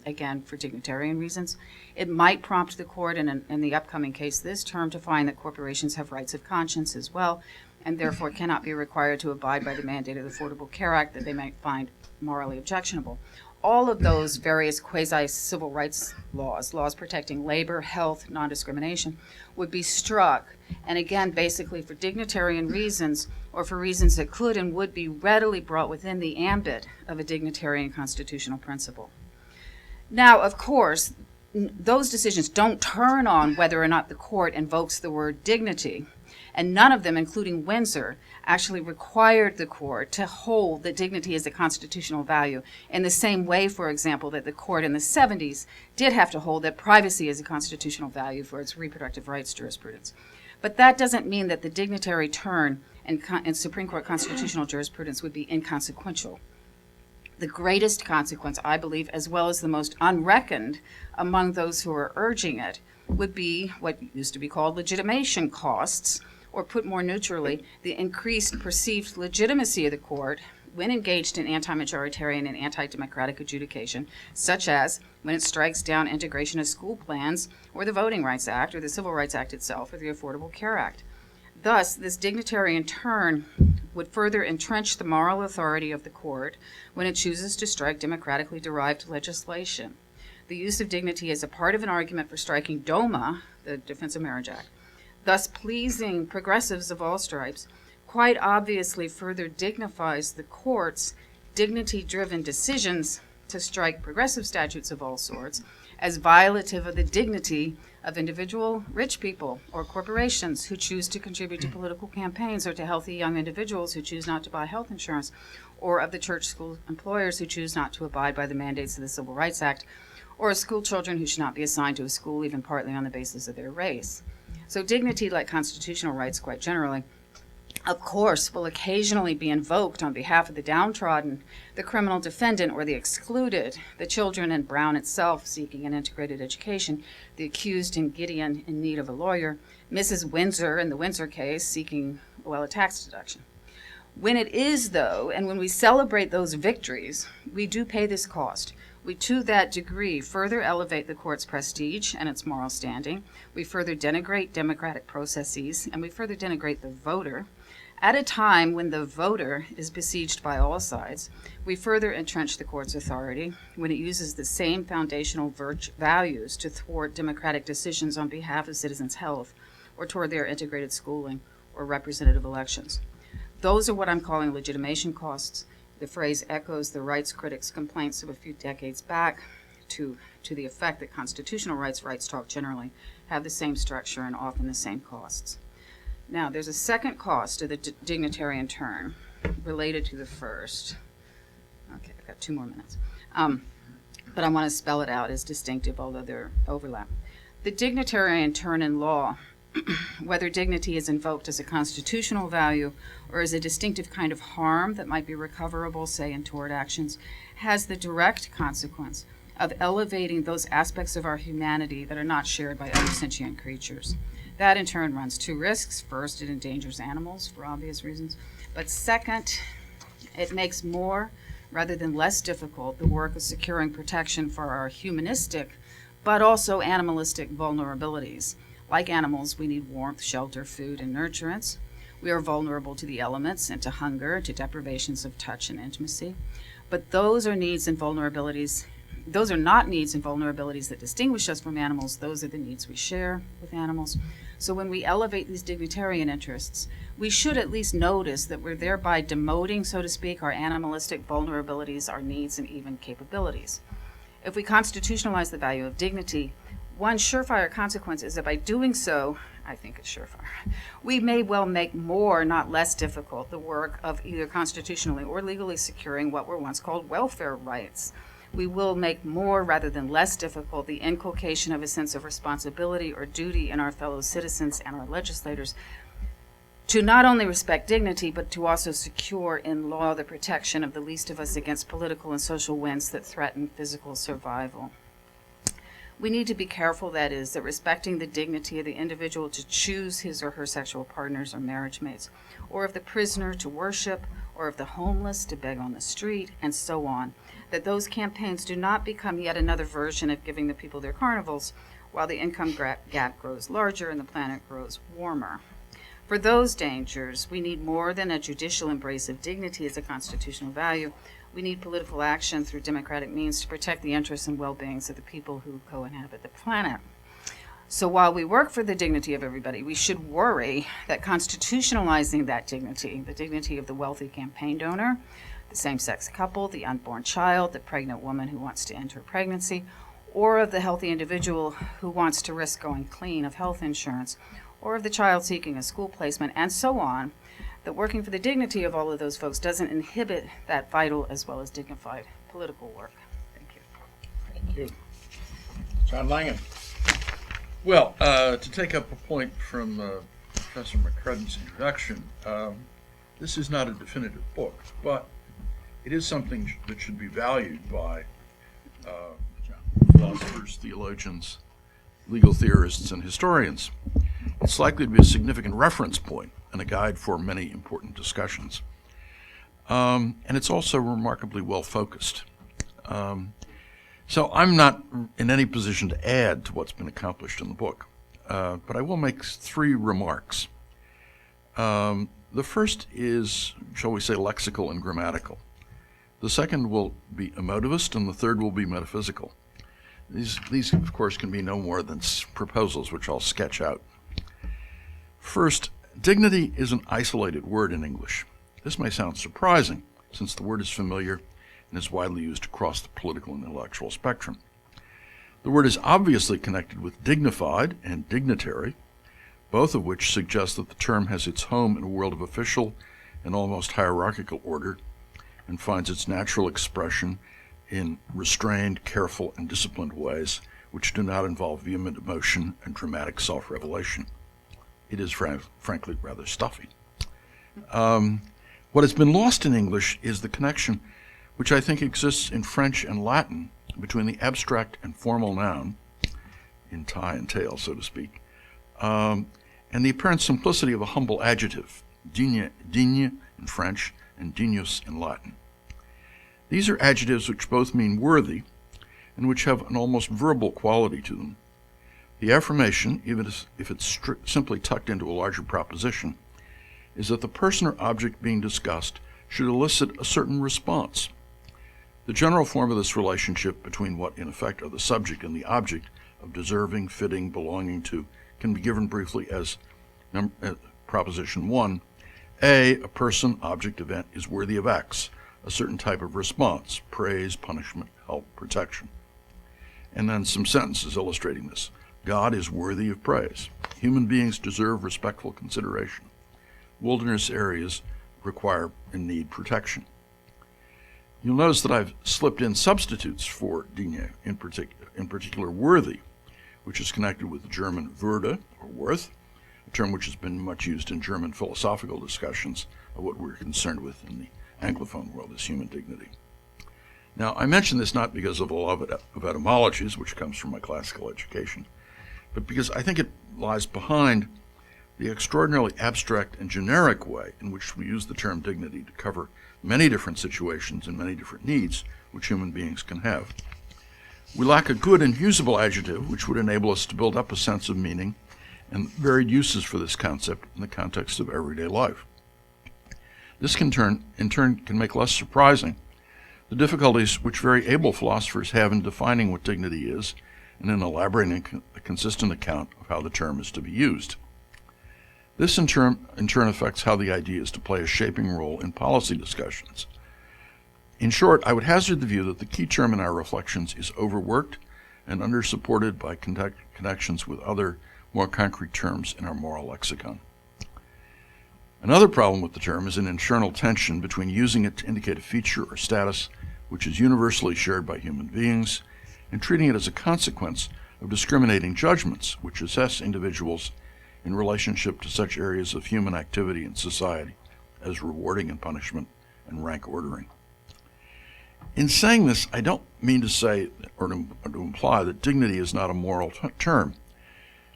again, for dignitarian reasons. It might prompt the court in the upcoming case this term to find that corporations have rights of conscience as well, and therefore cannot be required to abide by the mandate of the Affordable Care Act that they might find morally objectionable. All of those various quasi-civil rights laws protecting labor, health, non-discrimination, would be struck, and again, basically for dignitarian reasons, or for reasons that could and would be readily brought within the ambit of a dignitarian constitutional principle. Now, of course, those decisions don't turn on whether or not the court invokes the word dignity, and none of them, including Windsor, actually required the court to hold that dignity is a constitutional value in the same way, for example, that the court in the 70s did have to hold that privacy is a constitutional value for its reproductive rights jurisprudence. But that doesn't mean that the dignitary turn in Supreme Court constitutional jurisprudence would be inconsequential. The greatest consequence, I believe, as well as the most unreckoned among those who are urging it, would be what used to be called legitimation costs, or put more neutrally, the increased perceived legitimacy of the court when engaged in anti-majoritarian and anti-democratic adjudication, such as when it strikes down integration of school plans, or the Voting Rights Act, or the Civil Rights Act itself, or the Affordable Care Act. Thus, this dignitarian turn would further entrench the moral authority of the court when it chooses to strike democratically derived legislation. The use of dignity is a part of an argument for striking DOMA, the Defense of Marriage Act, thus pleasing progressives of all stripes, quite obviously further dignifies the court's dignity-driven decisions to strike progressive statutes of all sorts as violative of the dignity of individual rich people or corporations who choose to contribute to political campaigns, or to healthy young individuals who choose not to buy health insurance, or of the church school employers who choose not to abide by the mandates of the Civil Rights Act, or school children who should not be assigned to a school even partly on the basis of their race. So dignity, like constitutional rights quite generally, of course, will occasionally be invoked on behalf of the downtrodden, the criminal defendant, or the excluded, the children and Brown itself seeking an integrated education, the accused in Gideon in need of a lawyer, Mrs. Windsor in the Windsor case seeking, a tax deduction. When it is, though, and when we celebrate those victories, we do pay this cost. We, to that degree, further elevate the court's prestige and its moral standing. We further denigrate democratic processes, and we further denigrate the voter. At a time when the voter is besieged by all sides, we further entrench the court's authority when it uses the same foundational values to thwart democratic decisions on behalf of citizens' health, or toward their integrated schooling or representative elections. Those are what I'm calling legitimation costs. The phrase echoes the rights critics' complaints of a few decades back to the effect that constitutional rights talk generally, have the same structure and often the same costs. Now, there's a second cost of the dignitarian turn related to the first. Okay, I've got 2 more minutes. But I want to spell it out as distinctive, although they're overlap. The dignitarian turn in law, whether dignity is invoked as a constitutional value or as a distinctive kind of harm that might be recoverable, say, in tort actions, has the direct consequence of elevating those aspects of our humanity that are not shared by other sentient creatures. That, in turn, runs 2 risks. First, it endangers animals for obvious reasons. But second, it makes more rather than less difficult the work of securing protection for our humanistic but also animalistic vulnerabilities. Like animals, we need warmth, shelter, food, and nurturance. We are vulnerable to the elements and to hunger, to deprivations of touch and intimacy. But those are needs and vulnerabilities. Those are not needs and vulnerabilities that distinguish us from animals. Those are the needs we share with animals. So when we elevate these dignitarian interests, we should at least notice that we're thereby demoting, so to speak, our animalistic vulnerabilities, our needs, and even capabilities. If we constitutionalize the value of dignity, one surefire consequence is that by doing so, I think it's surefire, we may well make more, not less difficult, the work of either constitutionally or legally securing what were once called welfare rights. we will make more rather than less difficult the inculcation of a sense of responsibility or duty in our fellow citizens and our legislators to not only respect dignity, but to also secure in law the protection of the least of us against political and social winds that threaten physical survival. We need to be careful, that is, that respecting the dignity of the individual to choose his or her sexual partners or marriage mates, or of the prisoner to worship, or of the homeless to beg on the street, and so on, that those campaigns do not become yet another version of giving the people their carnivals, while the income gap grows larger and the planet grows warmer. For those dangers, we need more than a judicial embrace of dignity as a constitutional value. We need political action through democratic means to protect the interests and well-beings of the people who co-inhabit the planet. So while we work for the dignity of everybody, we should worry that constitutionalizing that dignity, the dignity of the wealthy campaign donor, the same-sex couple, the unborn child, the pregnant woman who wants to end her pregnancy, or of the healthy individual who wants to risk going clean of health insurance, or of the child seeking a school placement, and so on, that working for the dignity of all of those folks doesn't inhibit that vital as well as dignified political work. Thank you. Thank you. John Langan. Well, to take up a point from Professor McCrudden's introduction, this is not a definitive book, but it is something that should be valued by philosophers, theologians, legal theorists, and historians. It's likely to be a significant reference point and a guide for many important discussions. And it's also remarkably well focused. So I'm not in any position to add to what's been accomplished in the book, but I will make three remarks. The first is, shall we say, lexical and grammatical. The second will be emotivist, and the third will be metaphysical. These, of course, can be no more than proposals, which I'll sketch out. First, dignity is an isolated word in English. This may sound surprising, since the word is familiar and is widely used across the political and intellectual spectrum. The word is obviously connected with dignified and dignitary, both of which suggest that the term has its home in a world of official and almost hierarchical order and finds its natural expression in restrained, careful, and disciplined ways which do not involve vehement emotion and dramatic self-revelation. It is frankly rather stuffy. What has been lost in English is the connection which I think exists in French and Latin between the abstract and formal noun, in tie and tail, so to speak, and the apparent simplicity of a humble adjective, digne in French and dignus in Latin. These are adjectives which both mean worthy and which have an almost verbal quality to them. The affirmation, even if it's simply tucked into a larger proposition, is that the person or object being discussed should elicit a certain response. The general form of this relationship between what in effect are the subject and the object of deserving, fitting, belonging to can be given briefly as proposition 1. A person, object, event is worthy of X, a certain type of response, praise, punishment, help, protection. And then some sentences illustrating this. God is worthy of praise. Human beings deserve respectful consideration. Wilderness areas require and need protection. You'll notice that I've slipped in substitutes for digne, in particular worthy, which is connected with the German Würde, or worth, a term which has been much used in German philosophical discussions of what we're concerned with in the Anglophone world as human dignity. Now, I mention this not because of a love of etymologies, which comes from my classical education, but because I think it lies behind the extraordinarily abstract and generic way in which we use the term dignity to cover many different situations and many different needs which human beings can have. We lack a good and usable adjective which would enable us to build up a sense of meaning and varied uses for this concept in the context of everyday life. This in turn can make less surprising the difficulties which very able philosophers have in defining what dignity is and in elaborating a consistent account of how the term is to be used. This in turn affects how the idea is to play a shaping role in policy discussions. In short, I would hazard the view that the key term in our reflections is overworked and undersupported by connections with other, more concrete terms in our moral lexicon. Another problem with the term is an internal tension between using it to indicate a feature or status which is universally shared by human beings, and treating it as a consequence of discriminating judgments which assess individuals in relationship to such areas of human activity in society as rewarding and punishment and rank ordering. In saying this, I don't mean to say or to imply that dignity is not a moral term,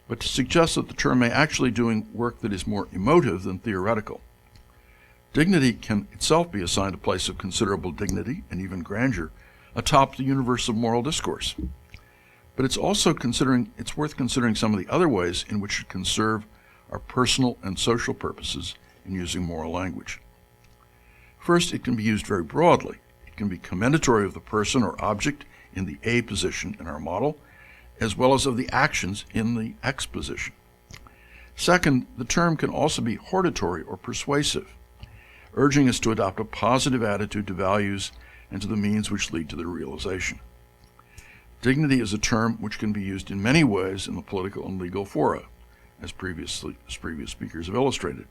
but to suggest that the term may actually doing work that is more emotive than theoretical. Dignity can itself be assigned a place of considerable dignity and even grandeur atop the universe of moral discourse. But it's worth considering some of the other ways in which it can serve our personal and social purposes in using moral language. First, it can be used very broadly. It can be commendatory of the person or object in the A position in our model, as well as of the actions in the X position. Second, the term can also be hortatory or persuasive, urging us to adopt a positive attitude to values and to the means which lead to their realization. Dignity is a term which can be used in many ways in the political and legal fora, as previous speakers have illustrated.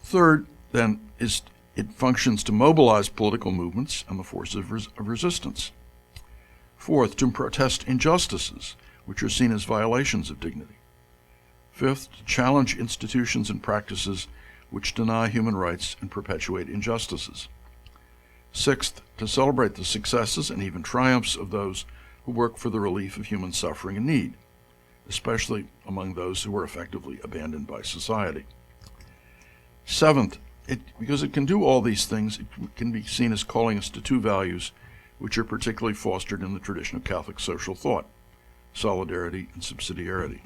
Third, then, it functions to mobilize political movements and the forces of resistance. Fourth, to protest injustices, which are seen as violations of dignity. Fifth, to challenge institutions and practices which deny human rights and perpetuate injustices. Sixth, to celebrate the successes and even triumphs of those who work for the relief of human suffering and need, especially among those who are effectively abandoned by society. Seventh, because it can do all these things, it can be seen as calling us to two values which are particularly fostered in the tradition of Catholic social thought: solidarity and subsidiarity.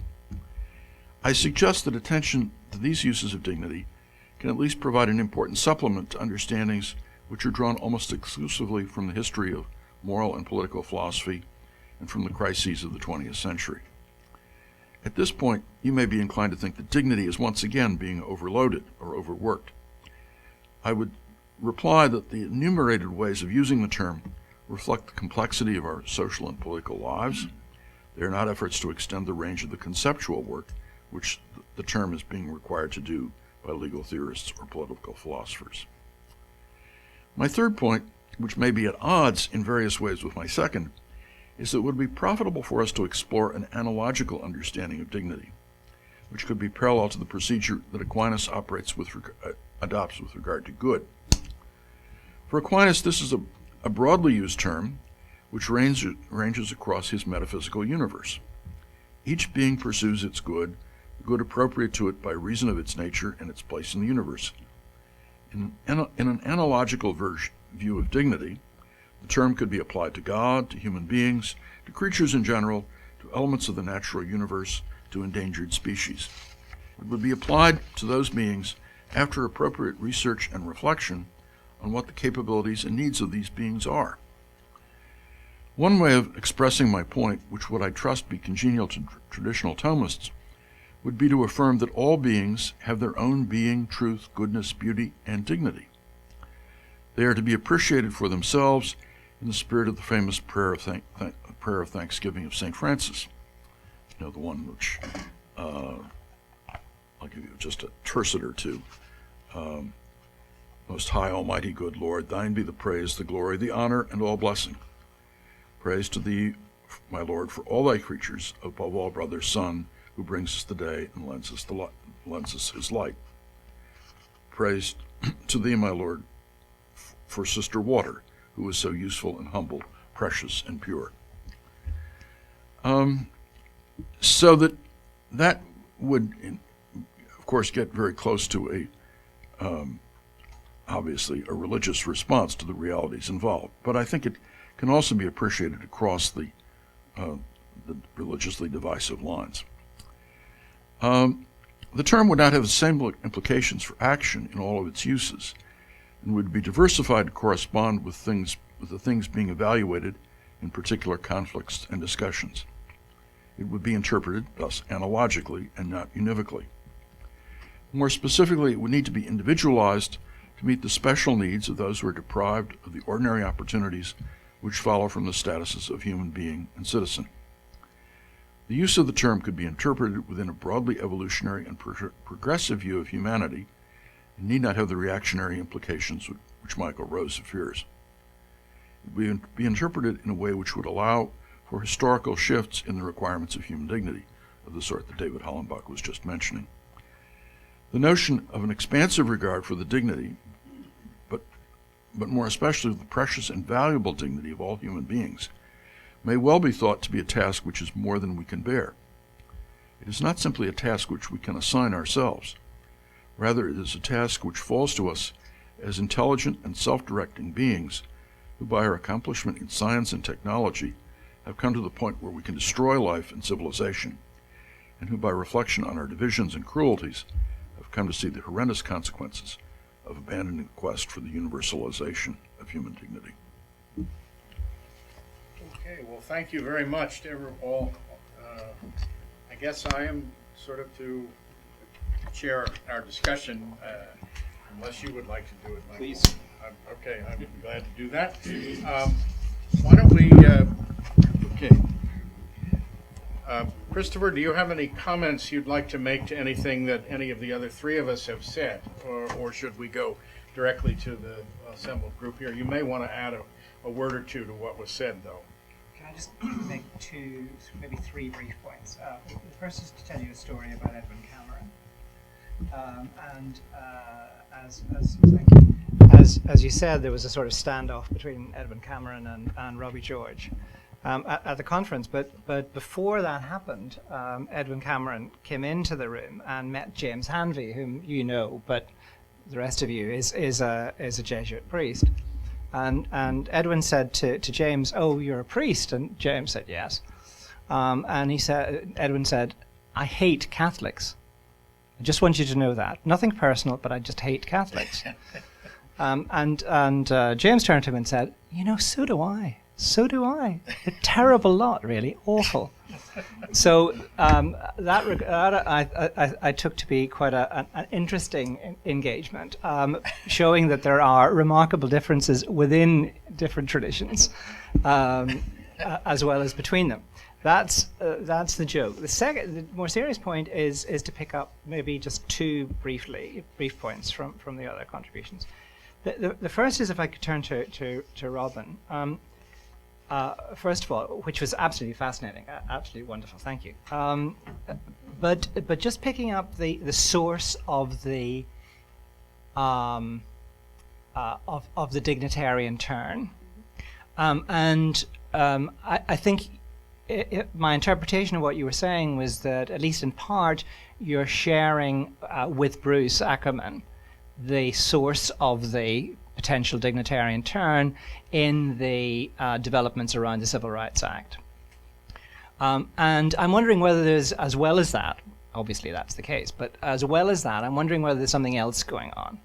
I suggest that attention to these uses of dignity can at least provide an important supplement to understandings which are drawn almost exclusively from the history of moral and political philosophy and from the crises of the 20th century. At this point, you may be inclined to think that dignity is once again being overloaded or overworked. I would reply that the enumerated ways of using the term reflect the complexity of our social and political lives. They are not efforts to extend the range of the conceptual work which the term is being required to do by legal theorists or political philosophers. My third point, which may be at odds in various ways with my second, is that it would be profitable for us to explore an analogical understanding of dignity, which could be parallel to the procedure that Aquinas adopts with regard to good. For Aquinas, this is a broadly used term which ranges across his metaphysical universe. Each being pursues its good, the good appropriate to it by reason of its nature and its place in the universe. In an analogical view of dignity, the term could be applied to God, to human beings, to creatures in general, to elements of the natural universe, to endangered species. It would be applied to those beings after appropriate research and reflection on what the capabilities and needs of these beings are. One way of expressing my point, which would I trust be congenial to traditional Thomists, would be to affirm that all beings have their own being, truth, goodness, beauty, and dignity. They are to be appreciated for themselves in the spirit of the famous prayer of thanksgiving of St. Francis. You know, the one which, I'll give you just a tercet or two. Most high, almighty, good Lord, thine be the praise, the glory, the honor, and all blessing. Praise to thee, my Lord, for all thy creatures, above all brother Sun, who brings us the day and lends us his light. Praise to thee, my Lord, for Sister Water, who is so useful and humble, precious and pure. So that would, of course, get very close to obviously a religious response to the realities involved. But I think it can also be appreciated across the religiously divisive lines. The term would not have the same implications for action in all of its uses, and would be diversified to correspond with the things being evaluated in particular conflicts and discussions. It would be interpreted, thus, analogically and not univocally. More specifically, it would need to be individualized to meet the special needs of those who are deprived of the ordinary opportunities which follow from the statuses of human being and citizen. The use of the term could be interpreted within a broadly evolutionary and progressive view of humanity, and need not have the reactionary implications which Michael Rose fears. be interpreted in a way which would allow for historical shifts in the requirements of human dignity, of the sort that David Hollenbach was just mentioning. The notion of an expansive regard for the dignity, but more especially the precious and valuable dignity of all human beings, may well be thought to be a task which is more than we can bear. It is not simply a task which we can assign ourselves. Rather, it is a task which falls to us as intelligent and self-directing beings who, by our accomplishment in science and technology, have come to the point where we can destroy life and civilization, and who, by reflection on our divisions and cruelties, have come to see the horrendous consequences of abandoning the quest for the universalization of human dignity. Okay, well, thank you very much to all. I guess I am sort of to chair our discussion, unless you would like to do it, Michael. Please. Okay, I'd be glad to do that. Why don't we, okay. Christopher, do you have any comments you'd like to make to anything that any of the other three of us have said? Or should we go directly to the assembled group here? You may want to add a word or two to what was said, though. Can I just make two, maybe three brief points? The first is to tell you a story about Edwin Cameron. As you said, there was a sort of standoff between Edwin Cameron and Robbie George at the conference. But before that happened, Edwin Cameron came into the room and met James Hanvey, whom you know, but the rest of you is a Jesuit priest. And Edwin said to James, "Oh, you're a priest?" And James said, "Yes." And Edwin said, "I hate Catholics. I just want you to know that. Nothing personal, but I just hate Catholics." And James turned to him and said, "You know, so do I. So do I. A terrible lot, really. Awful." So that I took to be quite an interesting engagement, showing that there are remarkable differences within different traditions, as well as between them. That's the joke. The more serious point is to pick up maybe just two brief points from the other contributions. The first is, if I could turn to Robin. First of all, which was absolutely fascinating, absolutely wonderful. Thank you. But just picking up the source of the Dignitarian turn, I think my interpretation of what you were saying was that, at least in part, you're sharing with Bruce Ackerman the source of the potential Dignitarian turn in the developments around the Civil Rights Act. And I'm wondering whether there's, as well as that, obviously that's the case, but as well as that, I'm wondering whether there's something else going on,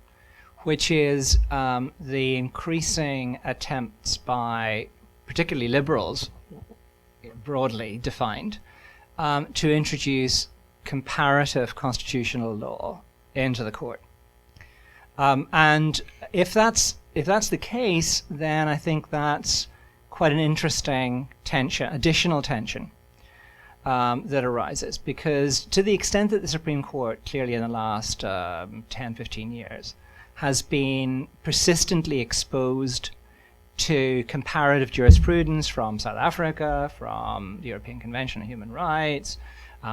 which is the increasing attempts by particularly liberals, broadly defined, to introduce comparative constitutional law into the court. And if that's the case, then I think that's quite an interesting tension, additional tension that arises, because to the extent that the Supreme Court, clearly in the last 10, 15 years, has been persistently exposed to comparative jurisprudence from South Africa, from the European Convention on Human Rights,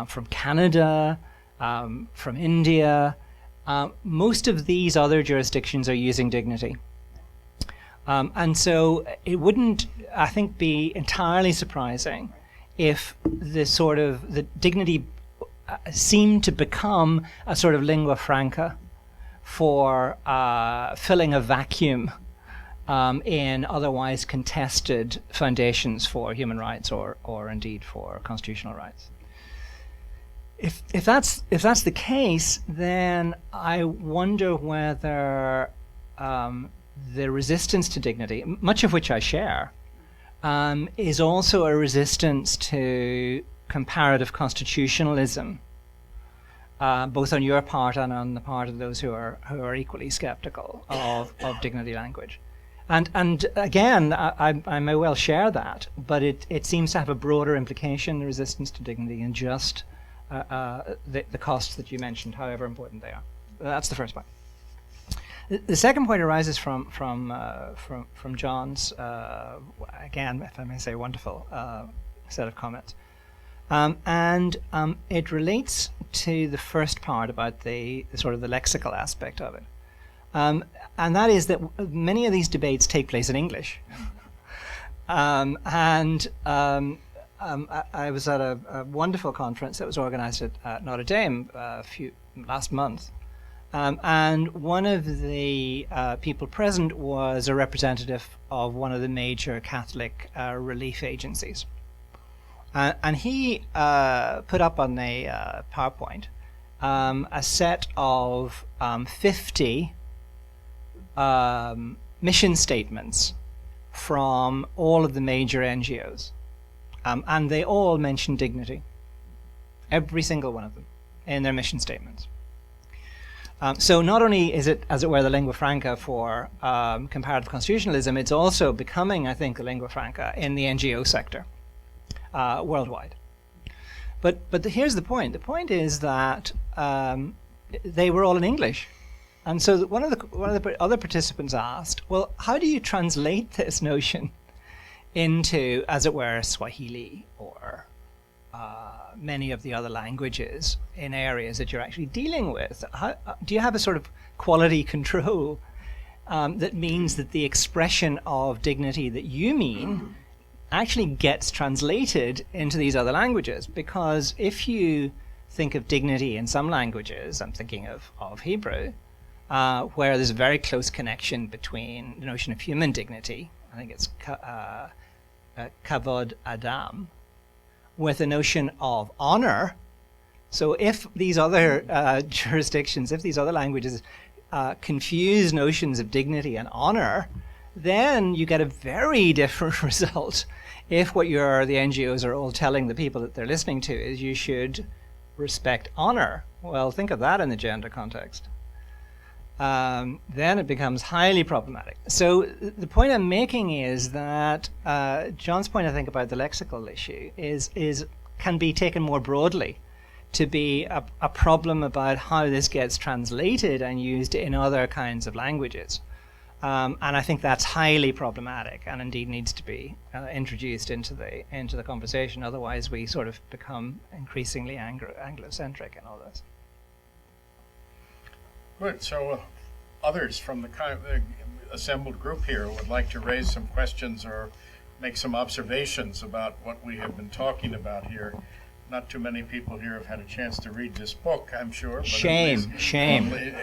from Canada, from India, most of these other jurisdictions are using dignity. And so it wouldn't, I think, be entirely surprising if the dignity seemed to become a sort of lingua franca for filling a vacuum in otherwise contested foundations for human rights or indeed for constitutional rights. If that's the case, then I wonder whether the resistance to dignity, much of which I share, is also a resistance to comparative constitutionalism, both on your part and on the part of those who are equally skeptical of dignity language. And again, I may well share that, but it seems to have a broader implication, the resistance to dignity, than just the costs that you mentioned, however important they are. That's the first point. The second point arises from John's again, if I may say, wonderful set of comments, and it relates to the first part about the sort of the lexical aspect of it, and that is that many of these debates take place in English, I was at a wonderful conference that was organized at Notre Dame last month. And one of the people present was a representative of one of the major Catholic relief agencies. And he put up on the PowerPoint a set of 50 mission statements from all of the major NGOs. And they all mention dignity, every single one of them, in their mission statements. So not only is it, as it were, the lingua franca for comparative constitutionalism, it's also becoming, I think, the lingua franca in the NGO sector worldwide. But here's the point. The point is that they were all in English. And so one of the other participants asked, well, how do you translate this notion into, as it were, Swahili or many of the other languages in areas that you're actually dealing with? Do you have a sort of quality control that means that the expression of dignity that you mean actually gets translated into these other languages? Because if you think of dignity in some languages, I'm thinking of Hebrew, where there's a very close connection between the notion of human dignity, I think it's kavod adam, with the notion of honor. So if these other jurisdictions, if these other languages confuse notions of dignity and honor, then you get a very different result if what the NGOs are all telling the people that they're listening to is you should respect honor. Well, think of that in the gender context. Then it becomes highly problematic. So the point I'm making is that John's point, I think, about the lexical issue can be taken more broadly to be a problem about how this gets translated and used in other kinds of languages. And I think that's highly problematic and indeed needs to be introduced into the conversation. Otherwise, we sort of become increasingly Anglo-centric in all this. Good. So others from the assembled group here would like to raise some questions or make some observations about what we have been talking about here. Not too many people here have had a chance to read this book, I'm sure. But shame.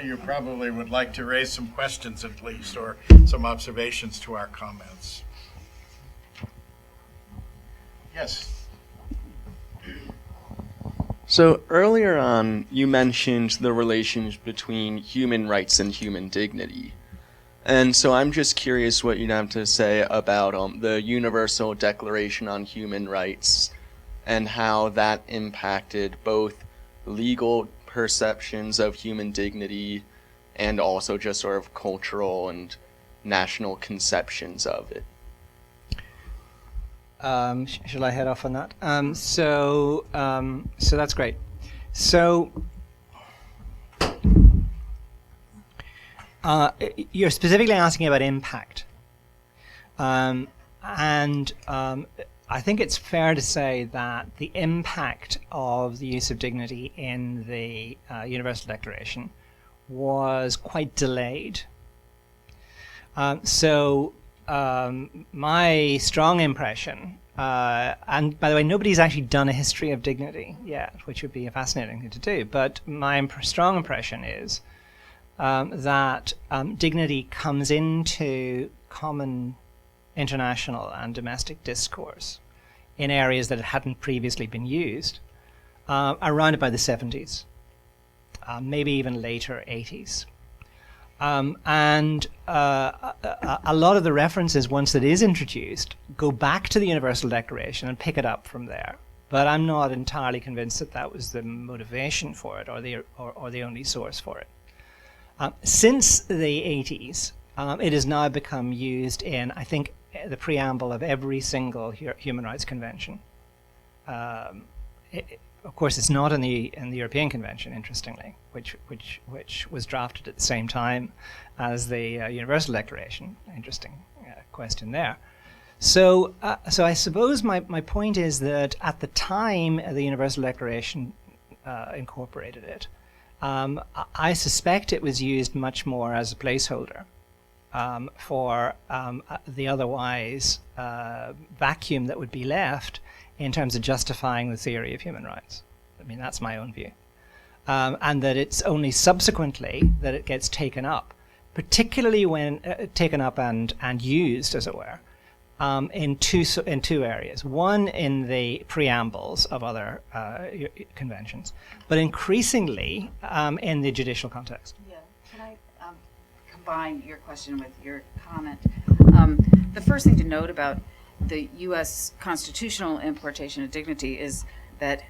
You probably would like to raise some questions at least, or some observations to our comments. Yes. So earlier on, you mentioned the relations between human rights and human dignity. And so I'm just curious what you'd have to say about the Universal Declaration on Human Rights and how that impacted both legal perceptions of human dignity and also just sort of cultural and national conceptions of it. Shall I head off on that? So that's great. So you're specifically asking about impact, and I think it's fair to say that the impact of the use of dignity in the Universal Declaration was quite delayed. My strong impression, and by the way, nobody's actually done a history of dignity yet, which would be a fascinating thing to do, but my strong impression is that dignity comes into common international and domestic discourse in areas that it hadn't previously been used around about the 70s, maybe even later 80s. And a lot of the references, once it is introduced, go back to the Universal Declaration and pick it up from there. But I'm not entirely convinced that that was the motivation for it or the only source for it. Since the 80s, it has now become used in, I think, the preamble of every single human rights convention, of course, it's not in the European Convention, interestingly, which was drafted at the same time as the Universal Declaration. Interesting question there. So I suppose my point is that at the time the Universal Declaration incorporated it, I suspect it was used much more as a placeholder for the otherwise vacuum that would be left in terms of justifying the theory of human rights. I mean, that's my own view. And that it's only subsequently that it gets taken up, particularly when taken up and used, as it were, in two areas. One, in the preambles of other conventions, but increasingly in the judicial context. Yeah. Can I combine your question with your comment? The first thing to note about the U.S. constitutional importation of dignity is that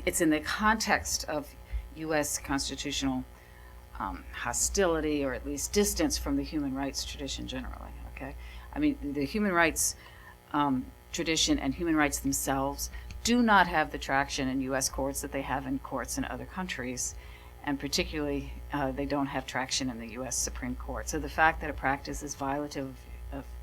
it's in the context of U.S. constitutional hostility, or at least distance from the human rights tradition generally. Okay, I mean, the human rights tradition and human rights themselves do not have the traction in U.S. courts that they have in courts in other countries, and particularly they don't have traction in the U.S. Supreme Court. So the fact that a practice is violative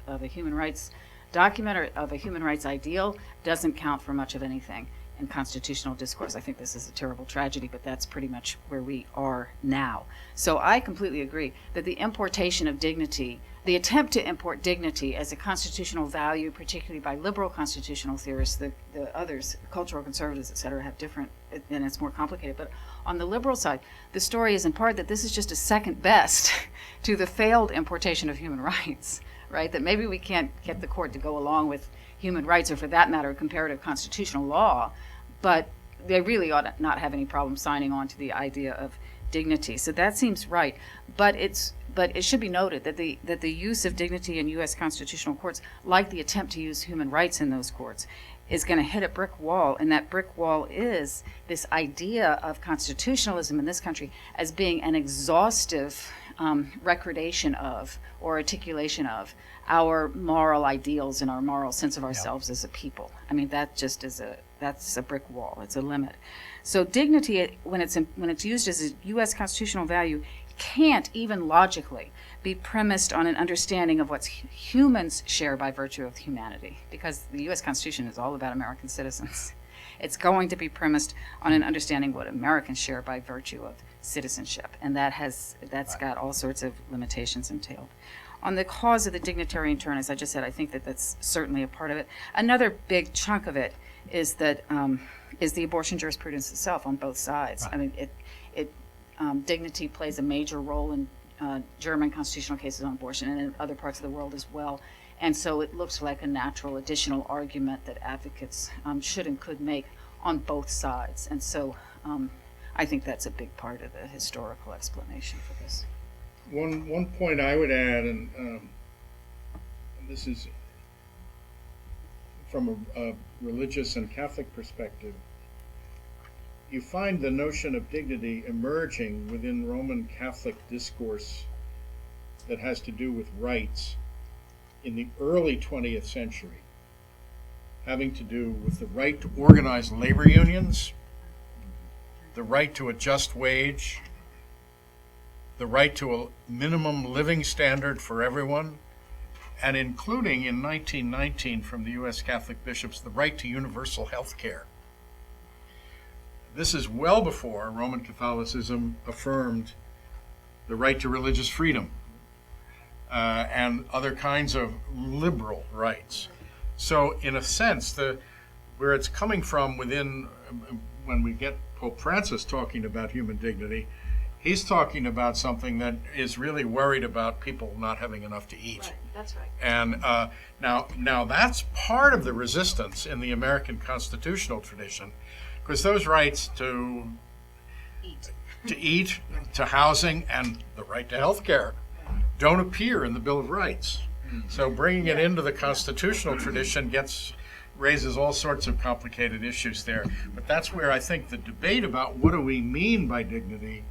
of a human rights document or of a human rights ideal doesn't count for much of anything in constitutional discourse. I think this is a terrible tragedy, but that's pretty much where we are now. So I completely agree that the importation of dignity, the attempt to import dignity as a constitutional value, particularly by liberal constitutional theorists, the others, cultural conservatives, et cetera, have different, and it's more complicated. But on the liberal side, the story is in part that this is just a second best to the failed importation of human rights, right? That maybe we can't get the court to go along with human rights, or for that matter, comparative constitutional law, but they really ought not have any problem signing on to the idea of dignity. So that seems right. But it should be noted that the use of dignity in U.S. constitutional courts, like the attempt to use human rights in those courts, is going to hit a brick wall, and that brick wall is this idea of constitutionalism in this country as being an exhaustive recordation of, or articulation of, our moral ideals and our moral sense of ourselves as a people. I mean, that just is that's a brick wall. It's a limit. So dignity, when it's used as a U.S. constitutional value, can't even logically be premised on an understanding of what humans share by virtue of humanity, because the U.S. Constitution is all about American citizens. It's going to be premised on an understanding what Americans share by virtue of citizenship, and that's got all sorts of limitations entailed. On the cause of the dignitarian turn, as I just said, I think that that's certainly a part of it. Another big chunk of it is that is the abortion jurisprudence itself on both sides. Right. I mean, dignity plays a major role in German constitutional cases on abortion and in other parts of the world as well. And so it looks like a natural additional argument that advocates should and could make on both sides. And so I think that's a big part of the historical explanation for this. One point I would add, and this is from a religious and Catholic perspective, you find the notion of dignity emerging within Roman Catholic discourse that has to do with rights in the early 20th century, having to do with the right to organize labor unions, the right to a just wage, the right to a minimum living standard for everyone, and including in 1919 from the U.S. Catholic bishops, the right to universal health care. This is well before Roman Catholicism affirmed the right to religious freedom and other kinds of liberal rights. So in a sense, where it's coming from within, when we get Pope Francis talking about human dignity, he's talking about something that is really worried about people not having enough to eat. Right, that's right. And now that's part of the resistance in the American constitutional tradition, because those rights to eat, to housing, and the right to health care don't appear in the Bill of Rights. So bringing it into the constitutional tradition raises all sorts of complicated issues there. But that's where I think the debate about what do we mean by dignity,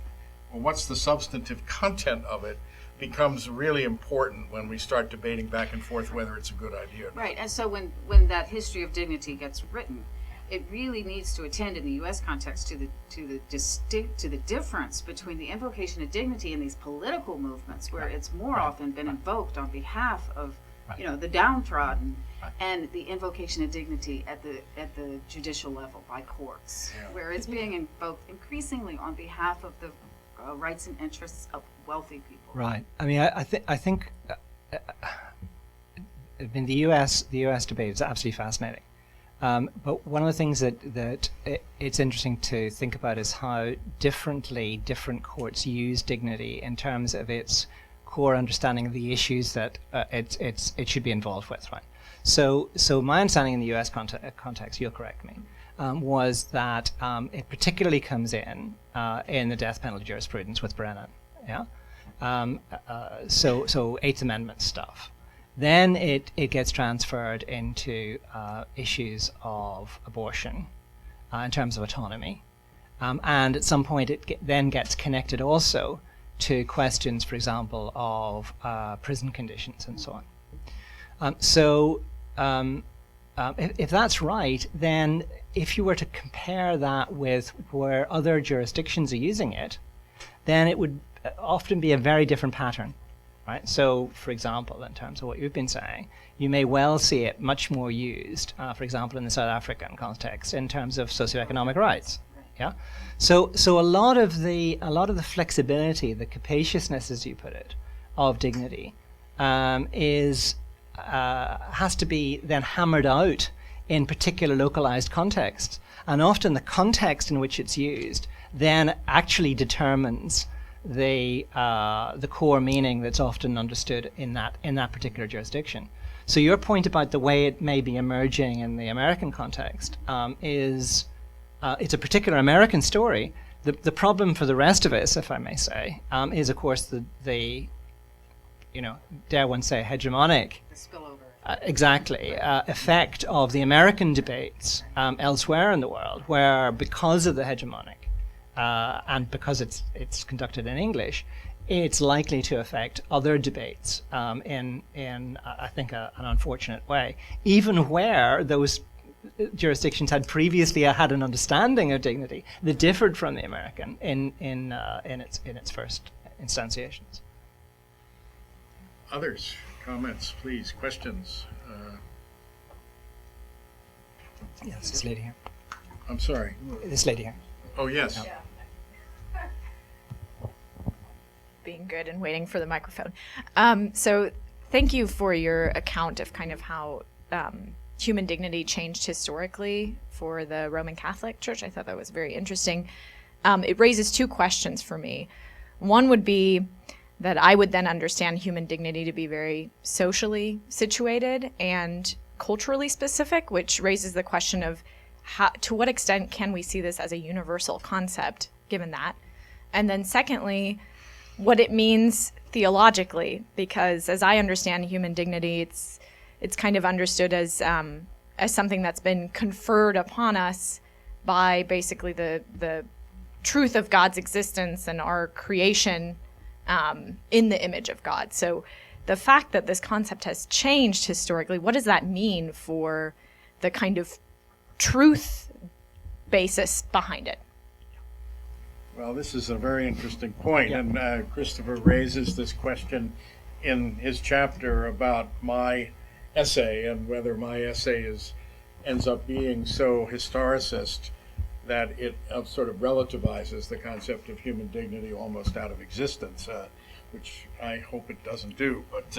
or what's the substantive content of it, becomes really important when we start debating back and forth whether it's a good idea or not. Right, and so when that history of dignity gets written, it really needs to attend in the U.S. context to the difference between the invocation of dignity and these political movements, where it's more often been invoked on behalf of, the downtrodden, and the invocation of dignity at the judicial level by courts, where it's being invoked increasingly on behalf of the rights and interests of wealthy people. Right. I mean, I think the U.S. debate is absolutely fascinating. But one of the things that it's interesting to think about is how differently different courts use dignity in terms of its core understanding of the issues that it should be involved with, right? So my understanding in the U.S. context, you'll correct me, was that it particularly comes in the death penalty jurisprudence with Brennan, yeah. So Eighth Amendment stuff. Then it gets transferred into issues of abortion in terms of autonomy, and at some point it then gets connected also to questions, for example, of prison conditions and so on. If that's right, then if you were to compare that with where other jurisdictions are using it, then it would often be a very different pattern, right? So, for example, in terms of what you've been saying, you may well see it much more used, for example, in the South African context, in terms of socioeconomic rights. Yeah, so a lot of the flexibility, the capaciousness, as you put it, of dignity, has to be then hammered out in particular localized contexts, and often the context in which it's used then actually determines the core meaning that's often understood in that particular jurisdiction. So your point about the way it may be emerging in the American context is. It's a particular American story. The problem for the rest of us, if I may say, is of course the dare one say, hegemonic, The spillover. Effect of the American debates elsewhere in the world, where because of the hegemonic and because it's conducted in English, it's likely to affect other debates in I think an unfortunate way, even where those jurisdictions had previously had an understanding of dignity that differed from the American in its first instantiations. Others, comments, please, questions? Yes, this lady here. I'm sorry. This lady here. Oh, yes. Being good and waiting for the microphone. So thank you for your account of kind of how human dignity changed historically for the Roman Catholic Church. I thought that was very interesting. It raises two questions for me. One would be that I would then understand human dignity to be very socially situated and culturally specific, which raises the question of to what extent can we see this as a universal concept, given that? And then secondly, what it means theologically, because as I understand human dignity, it's kind of understood as something that's been conferred upon us by basically the truth of God's existence and our creation in the image of God. So the fact that this concept has changed historically, what does that mean for the kind of truth basis behind it? Well, this is a very interesting point, and Christopher raises this question in his chapter about my essay and whether my essay ends up being so historicist that it sort of relativizes the concept of human dignity almost out of existence, which I hope it doesn't do. But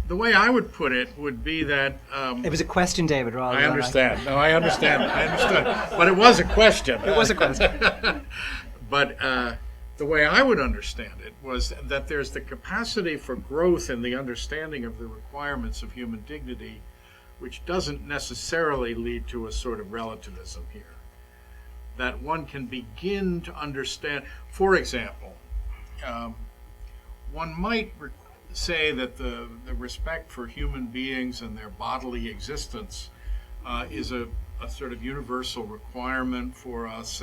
the way I would put it would be that... it was a question, David, rather I understand. No, I understand. I understood. But it was a question. It was a question. But the way I would understand it was that there's the capacity for growth in the understanding of the requirements of human dignity, which doesn't necessarily lead to a sort of relativism here. That one can begin to understand, for example, one might say that the respect for human beings and their bodily existence is a sort of universal requirement for us.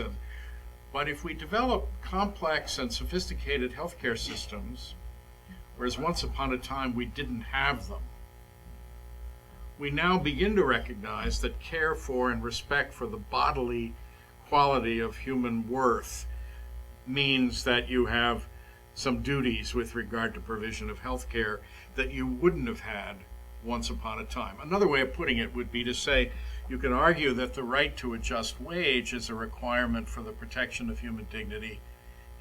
But if we develop complex and sophisticated healthcare systems, whereas once upon a time we didn't have them, we now begin to recognize that care for and respect for the bodily quality of human worth means that you have some duties with regard to provision of health care that you wouldn't have had once upon a time. Another way of putting it would be to say you can argue that the right to a just wage is a requirement for the protection of human dignity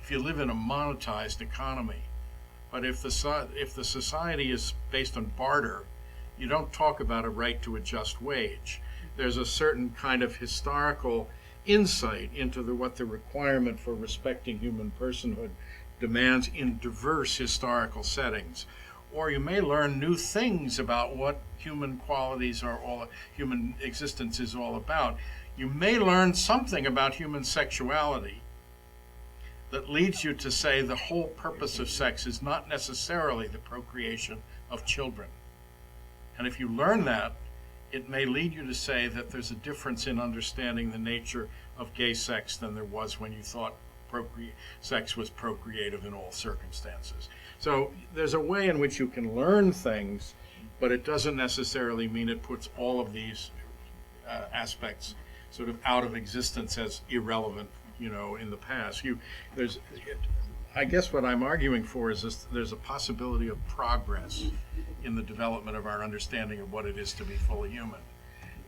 if you live in a monetized economy. But if the society is based on barter, you don't talk about a right to a just wage. There's a certain kind of historical insight into what the requirement for respecting human personhood demands in diverse historical settings. Or you may learn new things about what human qualities are human existence is all about. You may learn something about human sexuality that leads you to say the whole purpose of sex is not necessarily the procreation of children. And if you learn that, it may lead you to say that there's a difference in understanding the nature of gay sex than there was when you thought sex was procreative in all circumstances. So there's a way in which you can learn things, but it doesn't necessarily mean it puts all of these aspects sort of out of existence as irrelevant, in the past. I guess what I'm arguing for is there's a possibility of progress in the development of our understanding of what it is to be fully human.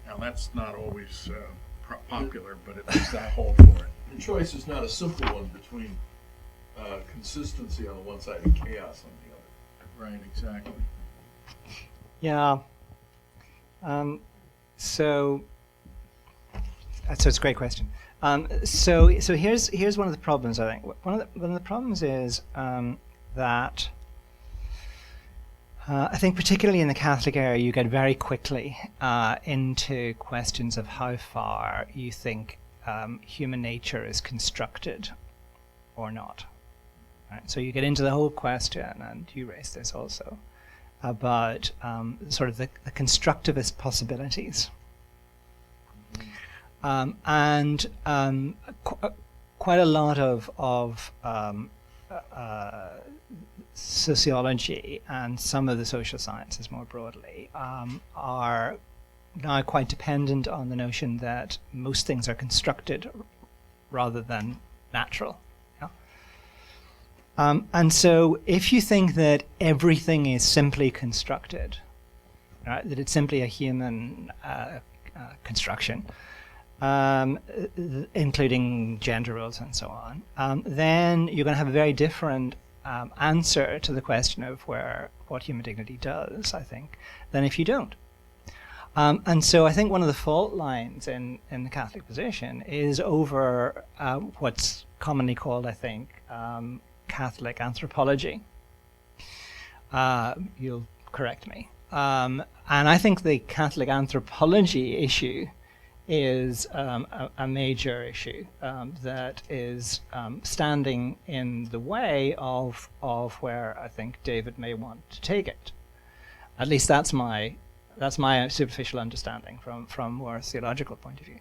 Now, that's not always popular, but at least I hold for it. The choice is not a simple one between consistency on the one side and chaos on the other. Right, exactly. Yeah. So it's a great question. So here's one of the problems, I think. One of the problems is that I think particularly in the Catholic area you get very quickly into questions of how far you think human nature is constructed or not. Right? So you get into the whole question, and you raised this also, about sort of the constructivist possibilities. And quite a lot of sociology and some of the social sciences more broadly are now quite dependent on the notion that most things are constructed rather than natural. And so if you think that everything is simply constructed, right, that it's simply a human construction, including gender roles and so on, then you're going to have a very different answer to the question of what human dignity does, I think, than if you don't. And so I think one of the fault lines in the Catholic position is over what's commonly called, I think, Catholic anthropology. You'll correct me. And I think the Catholic anthropology issue is a major issue that is standing in the way of where I think David may want to take it. At least that's my superficial understanding from more theological point of view.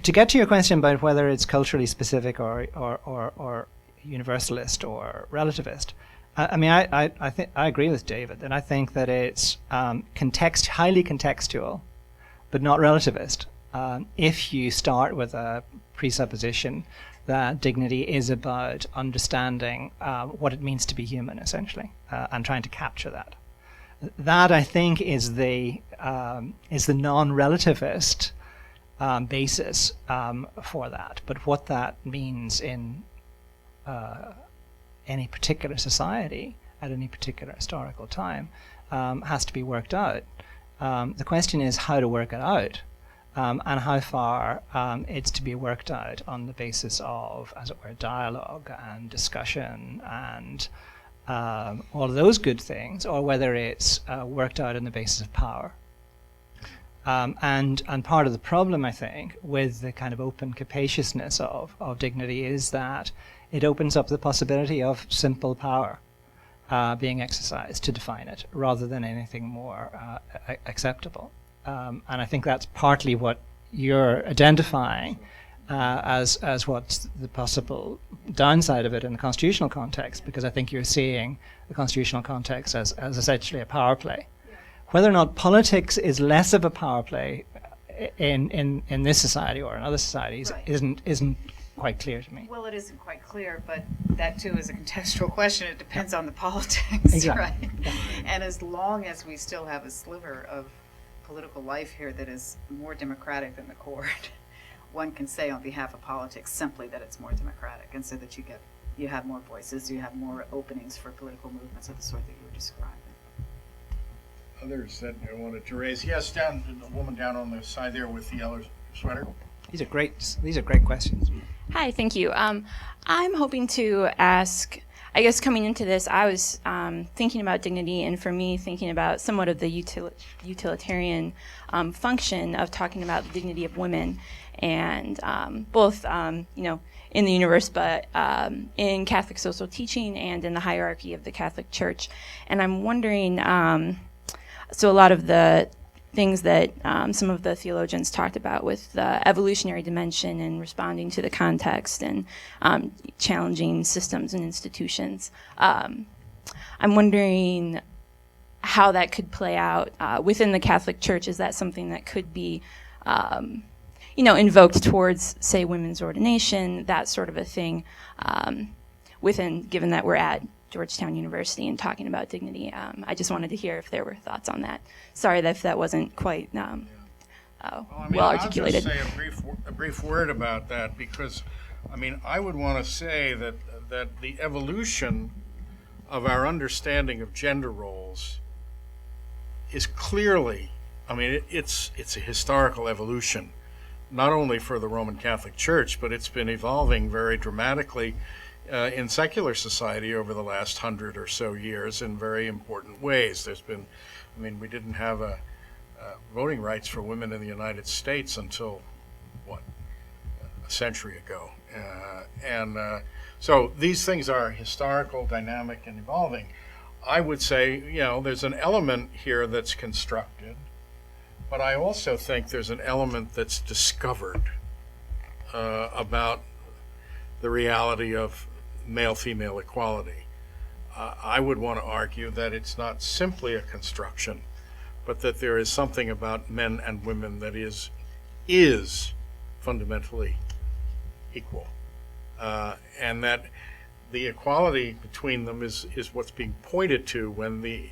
To get to your question about whether it's culturally specific or universalist or relativist, I mean, I think I agree with David, and I think that it's highly contextual, but not relativist. If you start with a presupposition that dignity is about understanding what it means to be human, essentially, and trying to capture that. That, I think, is the non-relativist basis for that. But what that means in any particular society at any particular historical time has to be worked out. The question is how to work it out, and how far it's to be worked out on the basis of, as it were, dialogue and discussion and all of those good things, or whether it's worked out on the basis of power. And part of the problem, I think, with the kind of open capaciousness of dignity is that it opens up the possibility of simple power being exercised to define it, rather than anything more acceptable. And I think that's partly what you're identifying as what's the possible downside of it in the constitutional context, because I think you're seeing the constitutional context as essentially a power play, whether or not politics is less of a power play in this society or in other societies Right. isn't quite clear to me. Well, it isn't quite clear, but that too is a contextual question. It depends on the politics, Exactly. right? And as long as we still have a sliver of political life here that is more democratic than the court, one can say on behalf of politics simply that it's more democratic, and so that you have more voices, you have more openings for political movements of the sort that you were describing. Others that I wanted to raise. Yes, down the woman down on the side there with the yellow sweater. These are great questions. Hi, thank you. I'm hoping to ask, I guess coming into this, I was thinking about dignity, and for me, thinking about somewhat of the utilitarian function of talking about the dignity of women, and both, in the universe, but in Catholic social teaching and in the hierarchy of the Catholic Church. And I'm wondering, so a lot of the things that some of the theologians talked about with the evolutionary dimension and responding to the context and challenging systems and institutions. I'm wondering how that could play out within the Catholic Church. Is that something that could be, invoked towards, say, women's ordination, that sort of a thing, given that we're at Georgetown University and talking about dignity? I just wanted to hear if there were thoughts on that. Sorry if that wasn't quite well articulated. I'll just say a brief word about that, because, I would want to say that the evolution of our understanding of gender roles is clearly, it's a historical evolution, not only for the Roman Catholic Church, but it's been evolving very dramatically in secular society over the last 100 or so years in very important ways. There's been, we didn't have voting rights for women in the United States until, a century ago. So these things are historical, dynamic, and evolving. I would say, there's an element here that's constructed, but I also think there's an element that's discovered about the reality of male-female equality. I would want to argue that it's not simply a construction, but that there is something about men and women that is fundamentally equal, and that the equality between them is what's being pointed to when the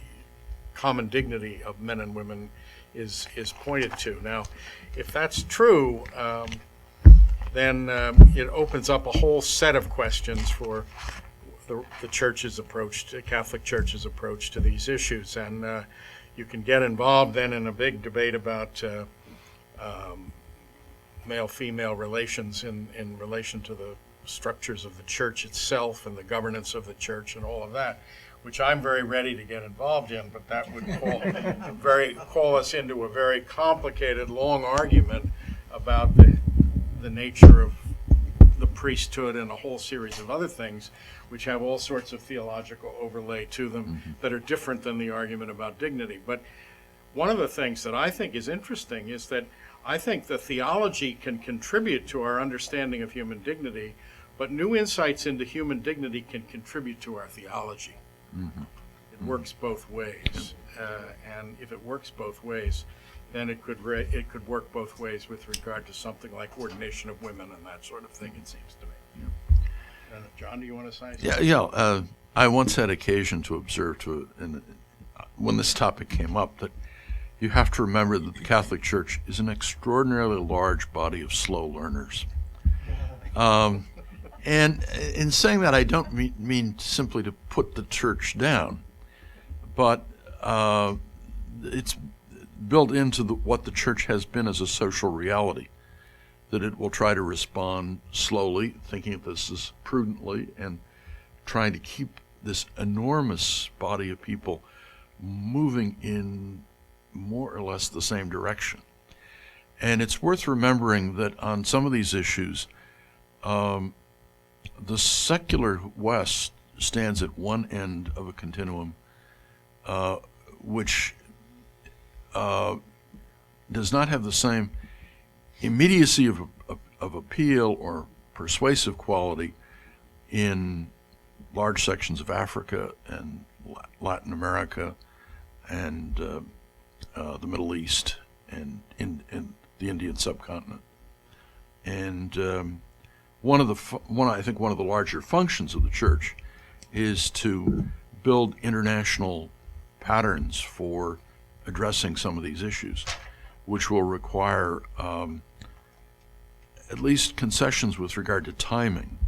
common dignity of men and women is pointed to. Now, if that's true, then it opens up a whole set of questions for the Church's approach, the Catholic Church's approach to these issues. And you can get involved then in a big debate about male-female relations in relation to the structures of the Church itself and the governance of the Church and all of that, which I'm very ready to get involved in, but that would call us into a very complicated, long argument about the nature of the priesthood and a whole series of other things which have all sorts of theological overlay to them that are different than the argument about dignity. But one of the things that I think is interesting is that I think the theology can contribute to our understanding of human dignity, but new insights into human dignity can contribute to our theology. It works both ways, and if it works both ways, then it could work both ways with regard to something like ordination of women and that sort of thing, it seems to me. John, do you want to say something? Yeah. I once had occasion to observe when this topic came up that you have to remember that the Catholic Church is an extraordinarily large body of slow learners. And in saying that, I don't mean simply to put the Church down, but it's built into what the Church has been as a social reality, that it will try to respond slowly, thinking of this as prudently, and trying to keep this enormous body of people moving in more or less the same direction. And it's worth remembering that on some of these issues, the secular West stands at one end of a continuum which does not have the same immediacy of appeal or persuasive quality in large sections of Africa and Latin America and the Middle East and in the Indian subcontinent. And I think one of the larger functions of the church is to build international patterns for addressing some of these issues, which will require at least concessions with regard to timing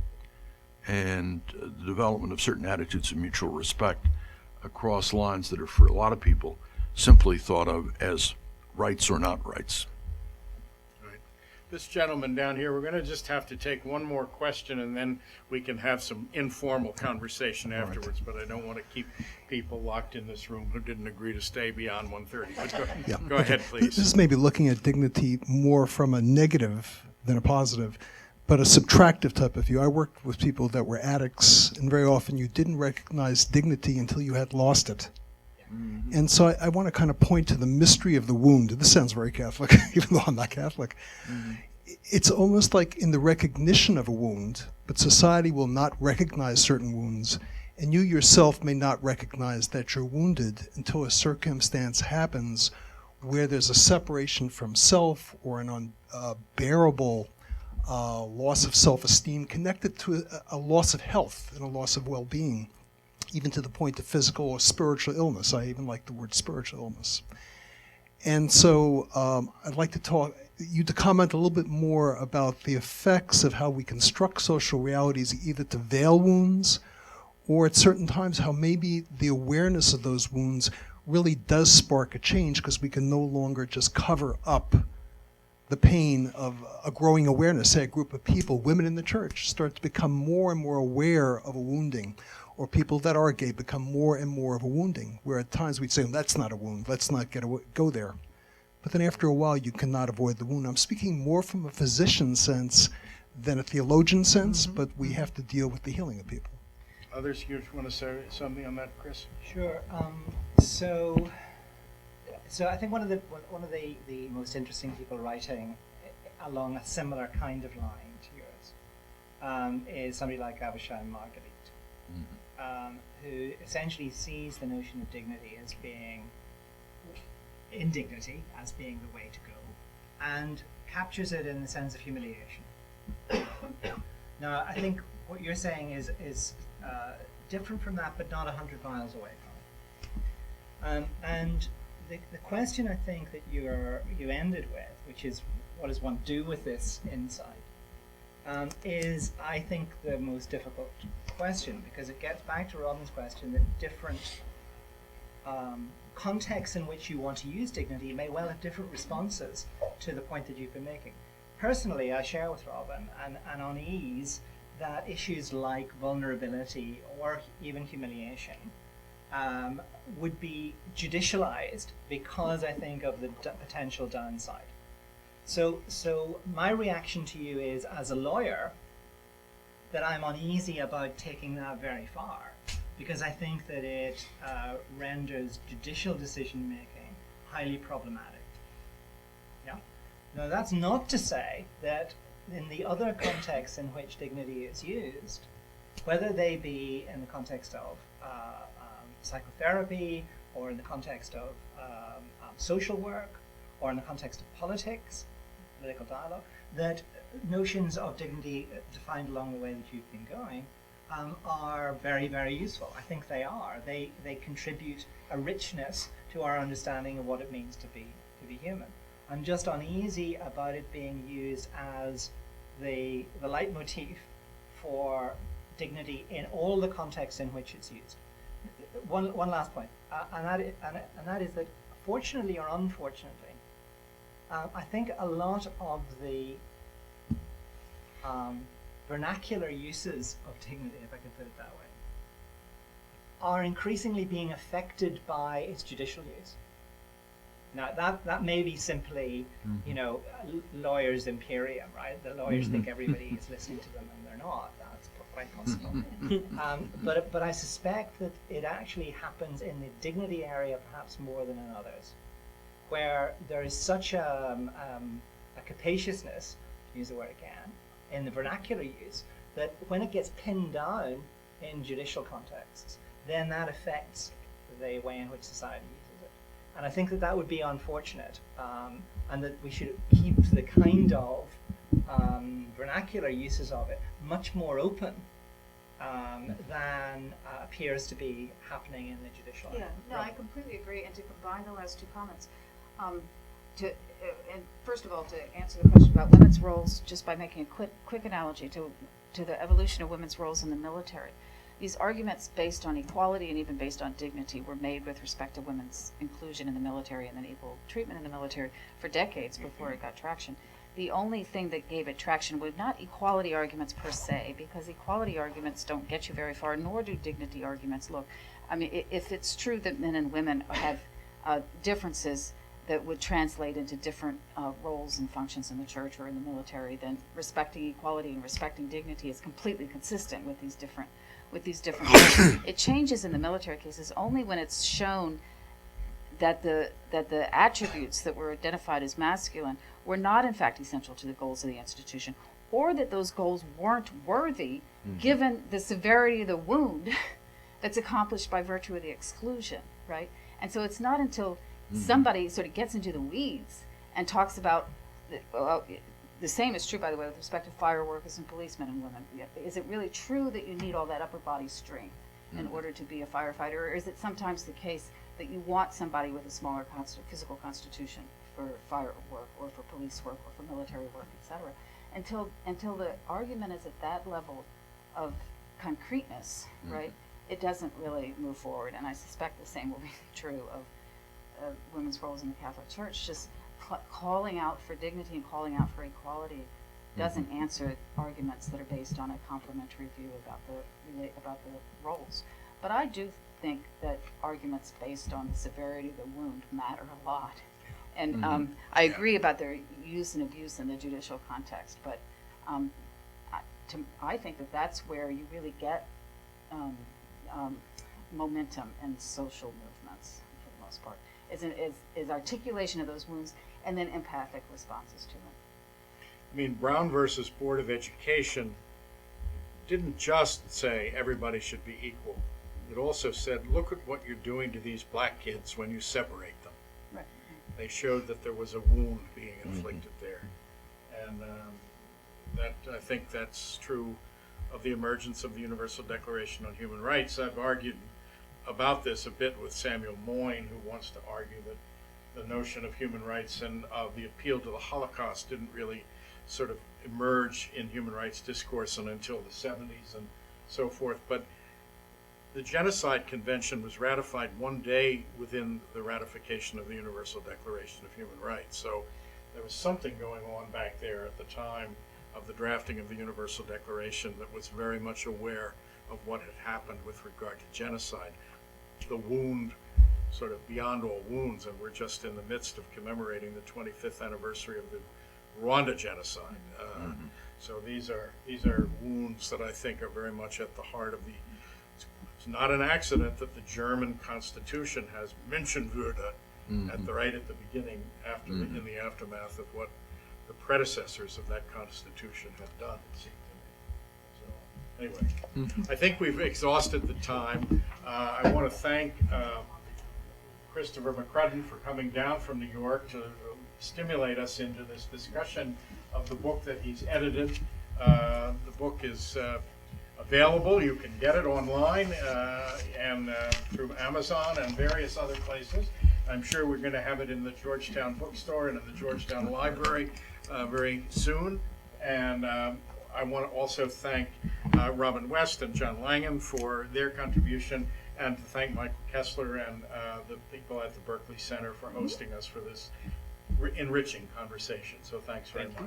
and the development of certain attitudes of mutual respect across lines that are, for a lot of people, simply thought of as rights or not rights. Right. This gentleman down here, we're going to just have to take one more question, and then we can have some informal conversation afterwards. But I don't want to keep people locked in this room who didn't agree to stay beyond 1:30. But go ahead, please. This is maybe looking at dignity more from a negative than a positive, but a subtractive type of view. I worked with people that were addicts, and very often you didn't recognize dignity until you had lost it. Mm-hmm. And so I want to kind of point to the mystery of the wound. This sounds very Catholic, even though I'm not Catholic. Mm-hmm. It's almost like in the recognition of a wound, but society will not recognize certain wounds, and you yourself may not recognize that you're wounded until a circumstance happens where there's a separation from self or an unbearable loss of self-esteem connected to a loss of health and a loss of well-being, even to the point of physical or spiritual illness. I even like the word spiritual illness. And so I'd like you to comment a little bit more about the effects of how we construct social realities, either to veil wounds or at certain times how maybe the awareness of those wounds really does spark a change, because we can no longer just cover up the pain of a growing awareness. Say a group of people, women in the church, start to become more and more aware of a wounding, or people that are gay become more and more of a wounding, where at times we'd say, that's not a wound, let's not go there. But then after a while, you cannot avoid the wound. I'm speaking more from a physician sense than a theologian sense, mm-hmm. but we have to deal with the healing of people. Others, you want to say something on that, Chris? Sure. So I think one of the most interesting people writing along a similar kind of line to yours is somebody like Avishai Margalit, mm-hmm. Who essentially sees the notion of dignity as being indignity, as being the way to go, and captures it in the sense of humiliation. Now, I think what you're saying is different from that, but not 100 miles away from it. And the question I think that you ended with, which is what does one do with this insight, is I think the most difficult question, because it gets back to Robin's question that different contexts in which you want to use dignity may well have different responses to the point that you've been making. Personally, I share with Robin and unease that issues like vulnerability or even humiliation would be judicialized because I think of the potential downside. So my reaction to you is, as a lawyer, that I'm uneasy about taking that very far, because I think that it renders judicial decision making highly problematic. Yeah. Now, that's not to say that in the other contexts in which dignity is used, whether they be in the context of psychotherapy, or in the context of social work, or in the context of politics, political dialogue, that notions of dignity defined along the way that you've been going are very, very useful. I think they are. They contribute a richness to our understanding of what it means to be human. I'm just uneasy about it being used as the leitmotif for dignity in all the contexts in which it's used. One last point, and that is that, fortunately or unfortunately, I think a lot of the vernacular uses of dignity, if I can put it that way, are increasingly being affected by its judicial use. Now, that may be simply, lawyers' imperium, right? The lawyers think everybody is listening to them, and they're not. That's quite possible. But I suspect that it actually happens in the dignity area perhaps more than in others, where there is such a capaciousness, to use the word again, in the vernacular use, that when it gets pinned down in judicial contexts, then that affects the way in which society uses it. And I think that that would be unfortunate, and that we should keep the kind of vernacular uses of it much more open than appears to be happening in the judicial. Yeah, no, I completely agree. And to combine the last two comments, and first of all, to answer the question about women's roles, just by making a quick analogy to the evolution of women's roles in the military. These arguments based on equality and even based on dignity were made with respect to women's inclusion in the military and then equal treatment in the military for decades before it got traction. The only thing that gave it traction was not equality arguments per se, because equality arguments don't get you very far, nor do dignity arguments. Look, I mean, if it's true that men and women have differences that would translate into different roles and functions in the church or in the military, then respecting equality and respecting dignity is completely consistent with these different things. It changes in the military cases only when it's shown that the attributes that were identified as masculine were not in fact essential to the goals of the institution, or that those goals weren't worthy given the severity of the wound that's accomplished by virtue of the exclusion, right? And so it's not until somebody sort of gets into the weeds and talks about the same is true, by the way, with respect to fire workers and policemen and women. Is it really true that you need all that upper body strength in order to be a firefighter, or is it sometimes the case that you want somebody with a smaller physical constitution for fire work or for police work or for military work, etc.? Until the argument is at that level of concreteness, right, it doesn't really move forward. And I suspect the same will be true of women's roles in the Catholic Church. Just calling out for dignity and calling out for equality doesn't answer arguments that are based on a complementary view about the roles. But I do think that arguments based on the severity of the wound matter a lot. And I agree about their use and abuse in the judicial context, but I think that that's where you really get momentum in social movements, for the most part, is articulation of those wounds and then empathic responses to them. I mean, Brown versus Board of Education didn't just say everybody should be equal. It also said, look at what you're doing to these black kids when you separate them. Right. They showed that there was a wound being inflicted there. And I think that's true of the emergence of the Universal Declaration on Human Rights. I've argued about this a bit with Samuel Moyne, who wants to argue that the notion of human rights and the appeal to the Holocaust didn't really sort of emerge in human rights discourse until the 70s and so forth. But the Genocide Convention was ratified one day within the ratification of the Universal Declaration of Human Rights. So there was something going on back there at the time of the drafting of the Universal Declaration that was very much aware of what had happened with regard to genocide. The wound, sort of beyond all wounds, and we're just in the midst of commemorating the 25th anniversary of the Rwanda genocide. So these are wounds that I think are very much at the heart of the. It's not an accident that the German Constitution has Menschenwürde at the beginning, in the aftermath of what the predecessors of that Constitution had done, it seemed to me. So anyway, I think we've exhausted the time. I want to thank Christopher McCrudden for coming down from New York to stimulate us into this discussion of the book that he's edited. The book is available. You can get it online and through Amazon and various other places. I'm sure we're going to have it in the Georgetown bookstore and in the Georgetown library very soon. And I want to also thank Robin West and John Langham for their contribution, and to thank Michael Kessler and the people at the Berkeley Center for hosting us for this enriching conversation. So thanks very much.